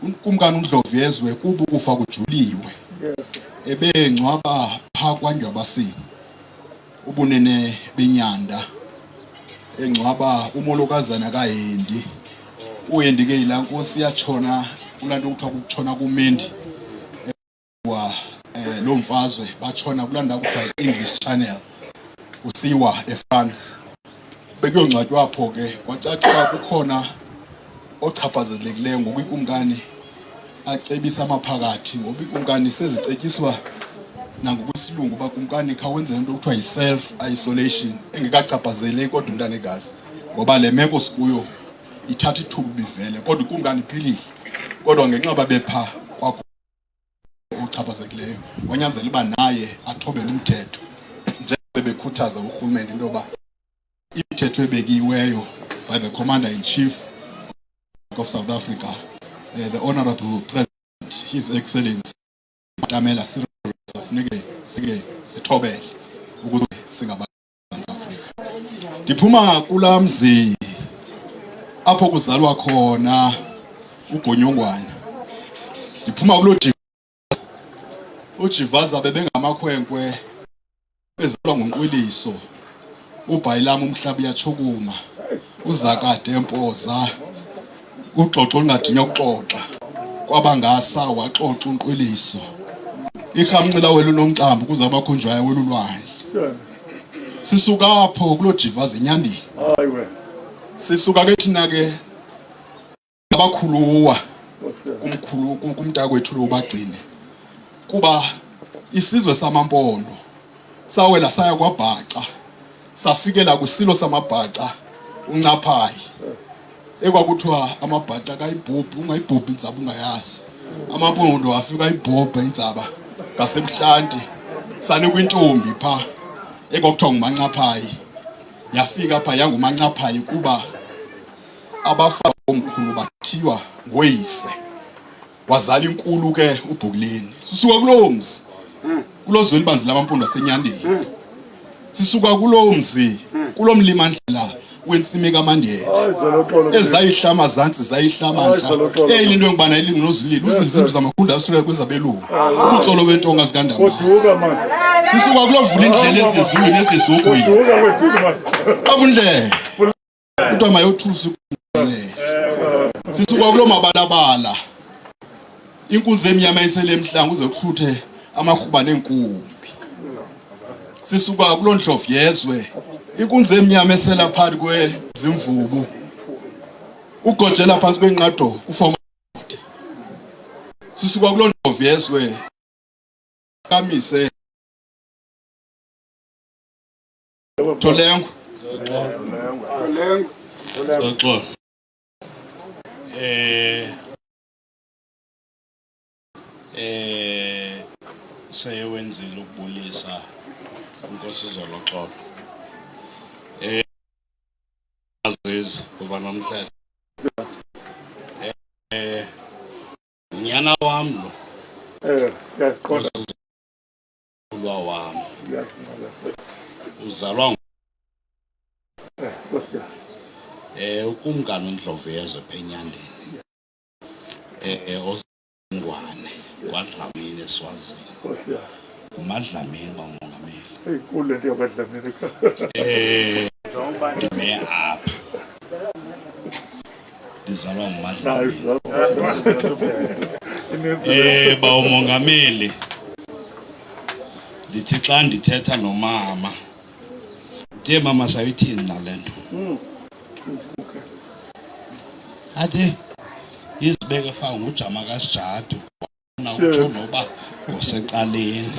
Ukumkani uNdlovyezwe kuba ukufa kujuliwe ebengcwaba pha kwaNdwabasini ubunene benyanda engcwaba umolokazana kaHendi. uHendi ke ila nkosi yatshona kulanto kuthiwa ukutshona kuMendi wa lo mfazwe batshona kulanda kuthiwa English Channel kusiwa eFrance. Bekuyongcwatywa apho ke kwacaca kukhona ochaphazelekileyo ngokwikumkani acebisa amaphakathi ngoba ikumkani sezicetyiswa nangokwesilungu bakumkani khawenze into kuthiwa yi-self isolation engekachaphazeleki kodwa umntanegazi ngoba le meko sikuyo ithatha ithuba bivele kodwa ikumkani iphilile kodwa ngenxa babepha kwakho ochaphazekileyo wanyanzela uba naye athobele umthetho njengoba bekhuthaza urhulumente into yoba imithetho ebekiweyo by the Commander-in-Chief of South Africa, the Honorable President, His Excellency Matamela Sirfuneke sithobele ukuze singabantu Afrika. Ndiphuma kula mzi apho kuzalwa khona uGonyongwane. Ndiphuma kulo uJivaza bebengamakhwenkwe bezalwa ngoNqwiliso, uBhayilam umhlabi yachukuma, uZakade Empoza, uXoxo olungadinywa ukuxoxa kwabangasa waxoxa uNqwiliso, iRhamncila welu nomcambu kuze abakhunjwayo welu lwandle. Sisuka apho kulo Jivaza eNyandeni. Sisuka ke thina ke abakhuluwa kumkhulu kumntakwethu lo bagcine kuba isizwe samampondo sawela saya kwaBhaca safikela kwisilo samabhaca uNcaphayi ekwakuthiwa amabhaca kayibhobhi ungayibhobhi intsaba ungayazi amampondo afika ayibhobha intsaba ngasebuhlanti sane kwintombi pha ekwakuthiwa nguMancaphayi yafika pha yanguMancaphayi kuba abafa omkhulu bathiwa ngoyise wazala inkulu ke uBhukuleni. Sisuka kulo mzi kulo zwe libanzi lamampondo aseNyandeni. Sisuka kulo mzi kulo mlimandlela wentsimi kaMandela ezayihlama zansi zayihlamandla eyinto engibana ilingu nozilili uzinzimbi zamakhunda asuka kwezabelungu ubutsolo bentonga zikandamasi. Sisuka kulo vula indlela ezizulwini ezizogwini avundle kuthiwa mayothusa ukule. Sisuka kulo mabalabala inkunzi emnyama isele emhlanga uze kuhluthe amahuba nenkumbi. Sisuka kulo Ndlovyezwe inkunzi emnyama esela phakathi kwezimvubu ugojela phansi kwenqado ufoma. Sisuka kulo Ndlovyezwe kamise Tolengo Xoxo seyewenzile ukubulisa inkosi Zoloxolo azizi kuba namhlanje nyana wam lo ulwa wam uzalwa ukumkani uNdlovyezwe eNyandeni ozingwane kwaDlamini eSwazini uMadlamini bamongameli kule nto yabaDlamini me apha ndizalwa nguMadlamini bawumongameli ndithi xa ndithetha nomama ndiye mama sayithini nale nto athi izibeke efaka ngujama kaSijadu na utsho noba ngosecaleni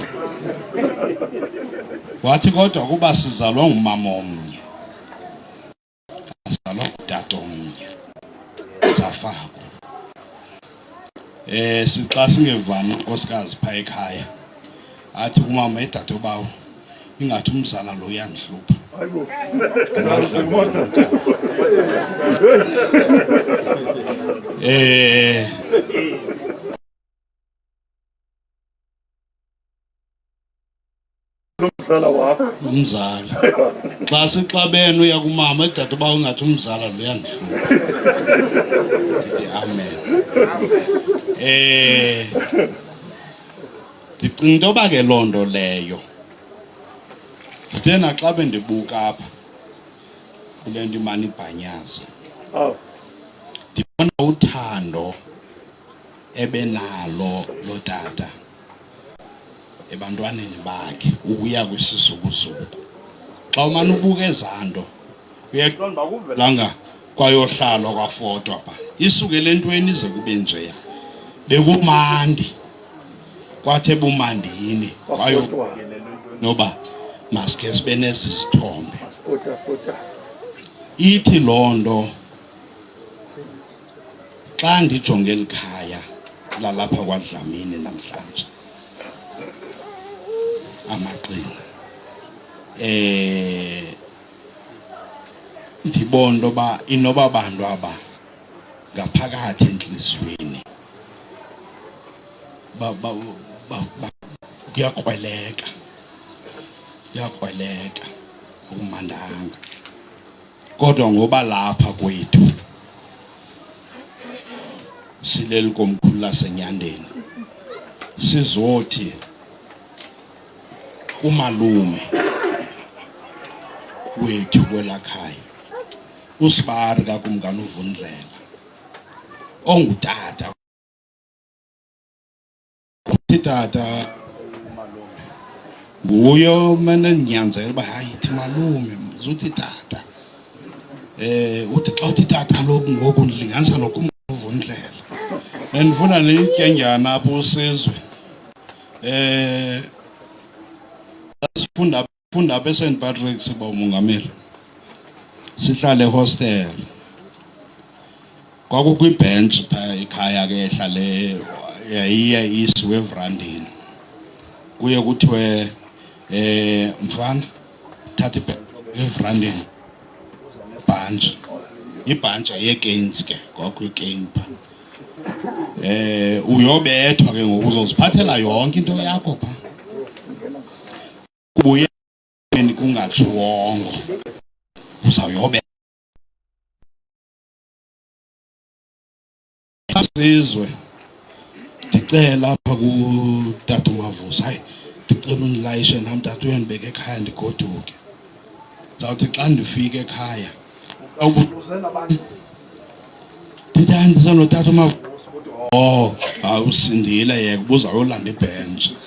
wathi kodwa kuba sizalwa ngumama omnye sizalwa ngutata omnye zafakwa sixa singevani unkosikazi phaa ekhaya athi kumama edadewabo ingathi umzala lo uyandihlupha umzala wakho umzala xa sixabene uya kumama edadewabo ingathi umzala lo uyandihlupha ndithi amen. Ndicinga into yoba ke loo nto leyo ndithe naxa bendibuka apha kule nto imane ibhanyaza ndibona uthando ebenalo lo tata ebantwaneni bakhe ukuya kwisizukuzuku. Xa umane ubuka ezaa nto uyayiqonda uba kuvelanga kwayohlalwa kwafotwa pha isukele entweni ize kube njeya bekumandi kwathe ebumandini kwayo noba masikhe sibe nezi zithombe. Ithi loo nto xa ndijonge eli khaya lalapha kwaDlamini namhlanje amaqina ndibona into yoba inoba bantu aba ngaphakathi entliziyweni kuyakrweleka akumandanga kodwa ngoba lapha kwethu sileli komkhulu laseNyandeni sizothi kumalume wethu kwelakhaya uSibari kakumkani uVundlela ongutata tata nguyo mane ndinyanzela uba hayi ithi malume uzuthi tata uthi xa uthi tata lokhu ngoku ndilinganisa nokumvundlela ndifuna nelityendyana apho usizwe sifunda apha eSt Patrick's uba umongameli sihlale ehostel kwakukho ibhentshi phaa ekhaya ke ehlale yayiye isiwe evrandini kuye kuthiwe mfana thatha ibhentshi evrandini ibhantshi yegains ke kwakho igain phaa uyobethwa ke ngoku uzoziphathela yonke into yakho phaa kubuye kungatshiwongo uzawuyobethwa sizwe ndicela apha kutata uMavusi hayi ndicela undilayishe nam tata uyandibeka ekhaya ndigoduke zawuthi xa ndifika ekhaya ndithi ndisanotata uMavusi usindile yeka ubuzawuyolanda ibhentshi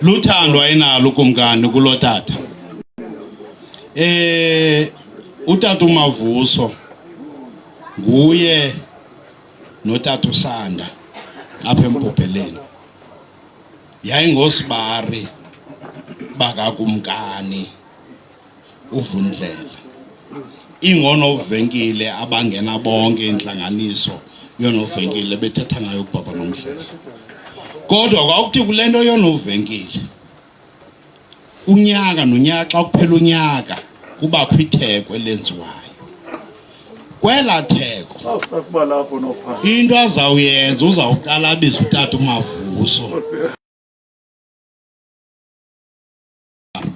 luthando ayinalo ukumkani kulo tata utata uMavuso nguye notata uSanda apha eMbhobheleni yayingosibari bakakumkani uVundlela ingonovenkile abangena bonke intlanganiso yonovenkile bethetha ngayo ubaba noMhlela kodwa kwakuthi kule nto yonovenkile unyaka nonyaka xa kuphela unyaka kubakho itheko elenziwayo kwela theko into azawuyenza uzawuqala abize utata uMavuso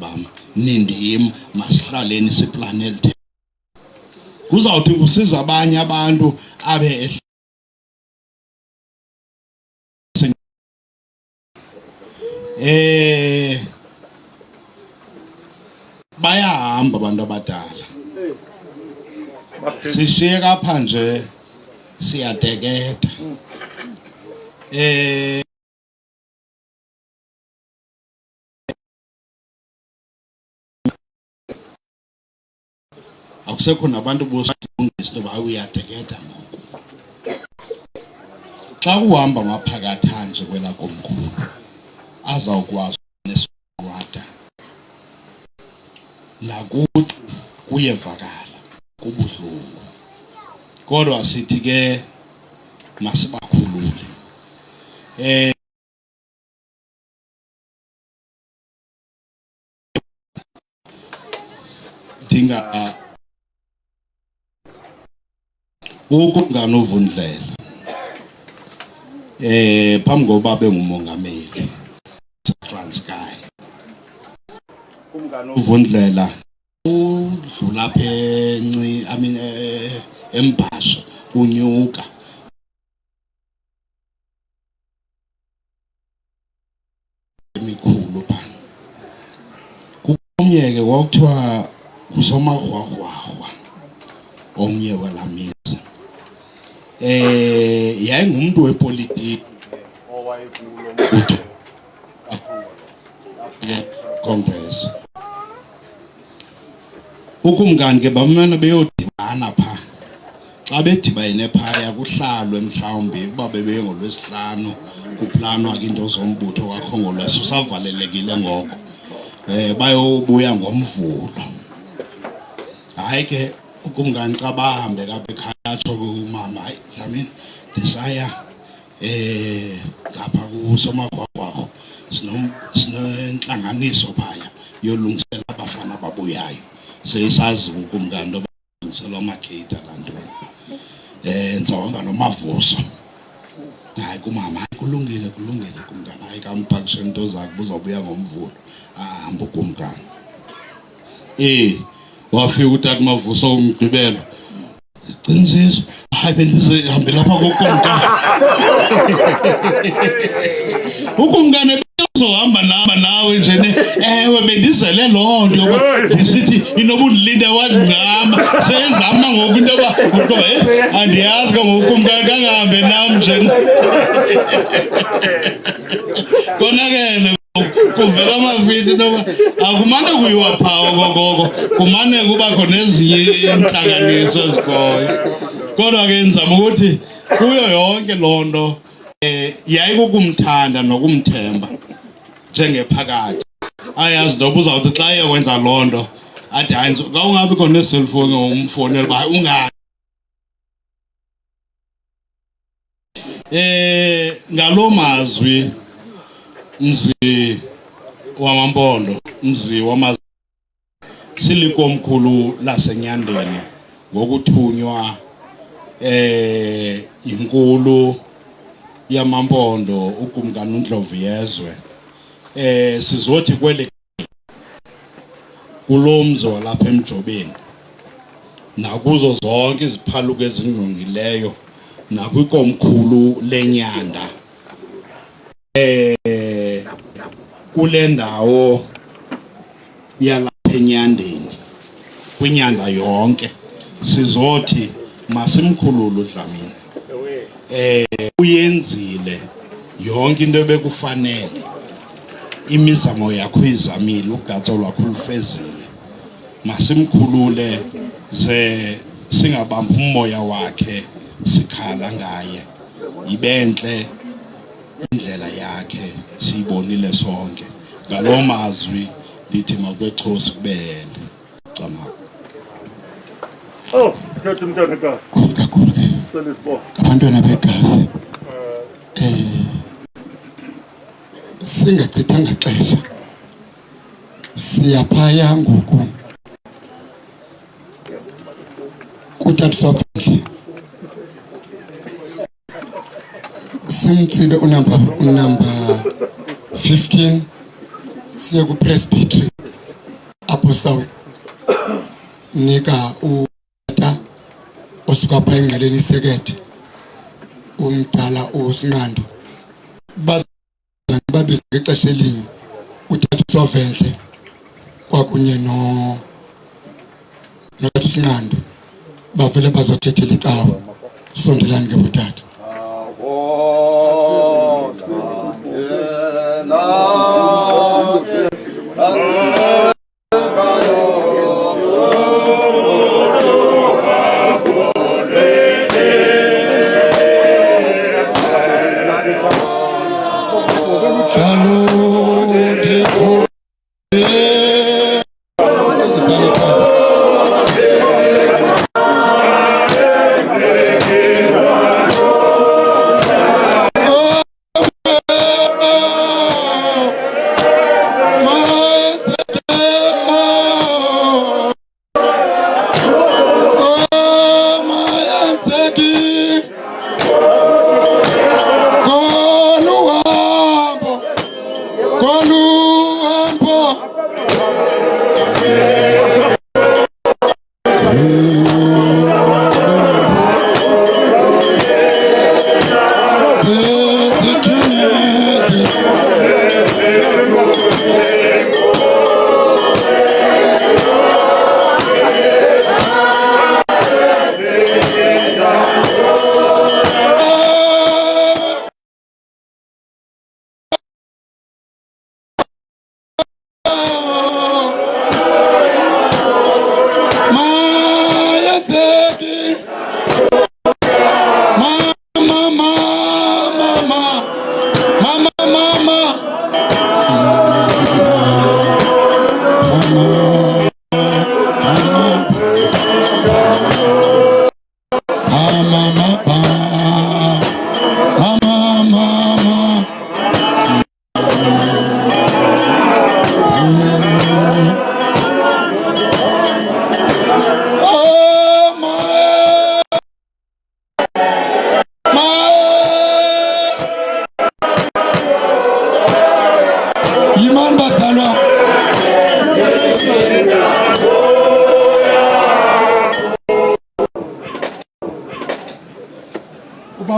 bam nindim masihlaleni siplanele theko kuzawuthi kusiza abanye abantu abe bayahamba abantu abadala sishiyeka apha nje siyateketa akusekho nabantu bosilungisa ba uyateketa ngoku xa uhamba maphakathi nje kwela komkhulu azawukwazi neswada nakuthi kuyevakala kubuhlungu kodwa sithi ke masibakhulule dinga ukungana uvundlela phambi kokuba bengumongameli Transkei umngane uvundlela udlula phenci embhasho unyuka emikhulu phana kumyeke kwakuthiwa kusomagwagwagwa omnye walamisa yayingumuntu wepolitiki owayekulo mbutho Congress ukumngani ke bamana beyodibana pha xa bedibane phaya kuhlalwe mhlawumbe kuba bebe ngolwesihlanu kuplanwa ke into zombutho kakhongolwa susavalelekile ngoko bayobuya ngomvulo hayi ke ukumngani xa bahambe kapha ekhaya atsho kumama hayi Dlamini desaya ngapha kusomagwagwagwa sinentlanganiso phaya yolungisela abafana babuyayo seyisazi ukumngani nto balungiselwa amakheyita lantoni nzawuhamba nomavuso hayi kumama hayi kulungile kumngani hayi kampakishe into zakhe buzobuya ngomvulo ahamba ukumngani wafika utata Mavuso umgqibelo qinisisa hayi bendizihambe lapha kokumngani ukumngani uzohamba nawe nje ewe bendizele loo nto yoba ndisithi inobundilinde wazingcama seyezama ngoku into yoba ukuba andiyazi kangokumngani kangahambe nam nje konakele kuvela amavisi into yoba akumane kuyiwa phawo kokoko kumane kubakho nezinye intlanganiso ezikhoyo kodwa ke ndizama ukuthi kuyo yonke loo nto yayikukumthanda nokumthemba njengephakathi ayazi ndoba uzawuthi xa yekwenza loo nto athi hayi ka ungabi khona neselfoni umfonela uba ungani ngaloo mazwi mzi wamampondo mzi wamaz silikomkhulu lasenyandeni ngokuthunywa inkulu yamampondo ukumkani uNdlovu Yezwe sizothi kwele kulomzi walapha eMjobeni nakuzo zonke iziphaluko ezingqongileyo nakwikomkhulu lenyanda kule ndawo yalapha enyandeni kwinyanda yonke sizothi masimkhulule uDlamini uyenzile yonke into ebekufanele imizamo yakho izamile ugatso lwakho lufezile masimkhulule ze singabamba umoya wakhe sikhala ngaye ibenhle indlela yakhe siyibonile sonke ngaloo mazwi lithi makwechosi kubele cama thatha umntana kazi Nkosi kakhulu ke selisibo abantwana begazi singachithanga xesha siyaphaya ngoku kutata Sofundle simtsibe unumber 15 siye ku presbytery apho sawu nika utata osuka pha engqeleni isekethe umdala uSinqando babe ngexesha elinye utata Sofundle kwakunye notata uSinqando bavele bazothethela icawa sondelani ke butata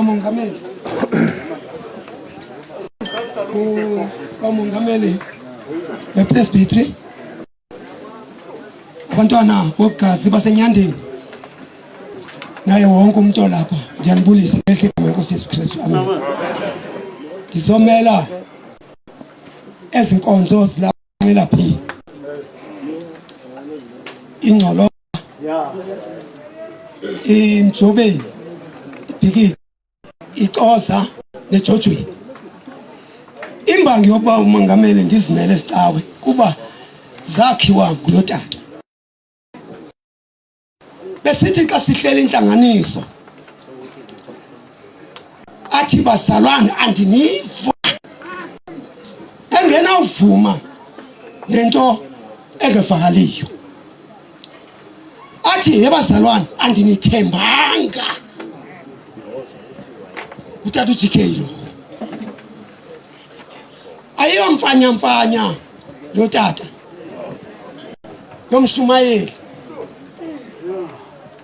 Mongameli. Mongameli wepresbytery. Abantwana bogazi basenyandeni. Naye wonke umuntu olapha ndiyanibulisa ngegama lenkosi Yesu Kristu. Amen. Ngizomela ezinkonzo zilapha phi. Ingcolo imjobeni ibhikisi ixoza nejojweni. Imbangi yokuba umongameli ndizimele esicawe kuba zakhiwa ngulotata. Besithi xa sihlela inhlanganiso athi bazalwane andiniva engena uvuma nento engevakaliyo. Athi yebazalwane andinithembanga. Utata uJK lo. Ayiyo mfanya lo tata. Yomshumayeli.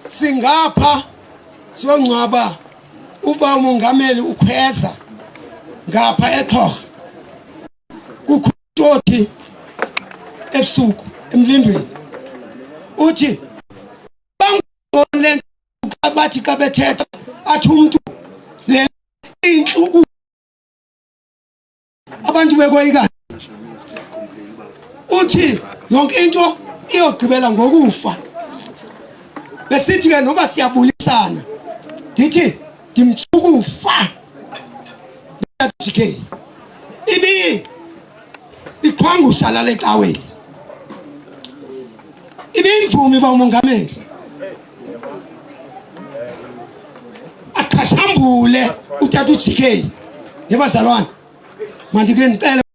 Singapha siyongcwaba uba umongameli ukhweza ngapha eXhorha. Kukhothi ebusuku emlindweni. Uthi bangole bathi ka bethetha athi umuntu le inhluku abantu bekoyika. Uthi yonke into iyogqibela ngokufa. Besithi ke noba siyabulisana ndithi ndimthukufa JK ibi iqhwangusha la lecaweni ibimvumi ba umongameli akhashambule utata uJK yebazalwane mandike ngicela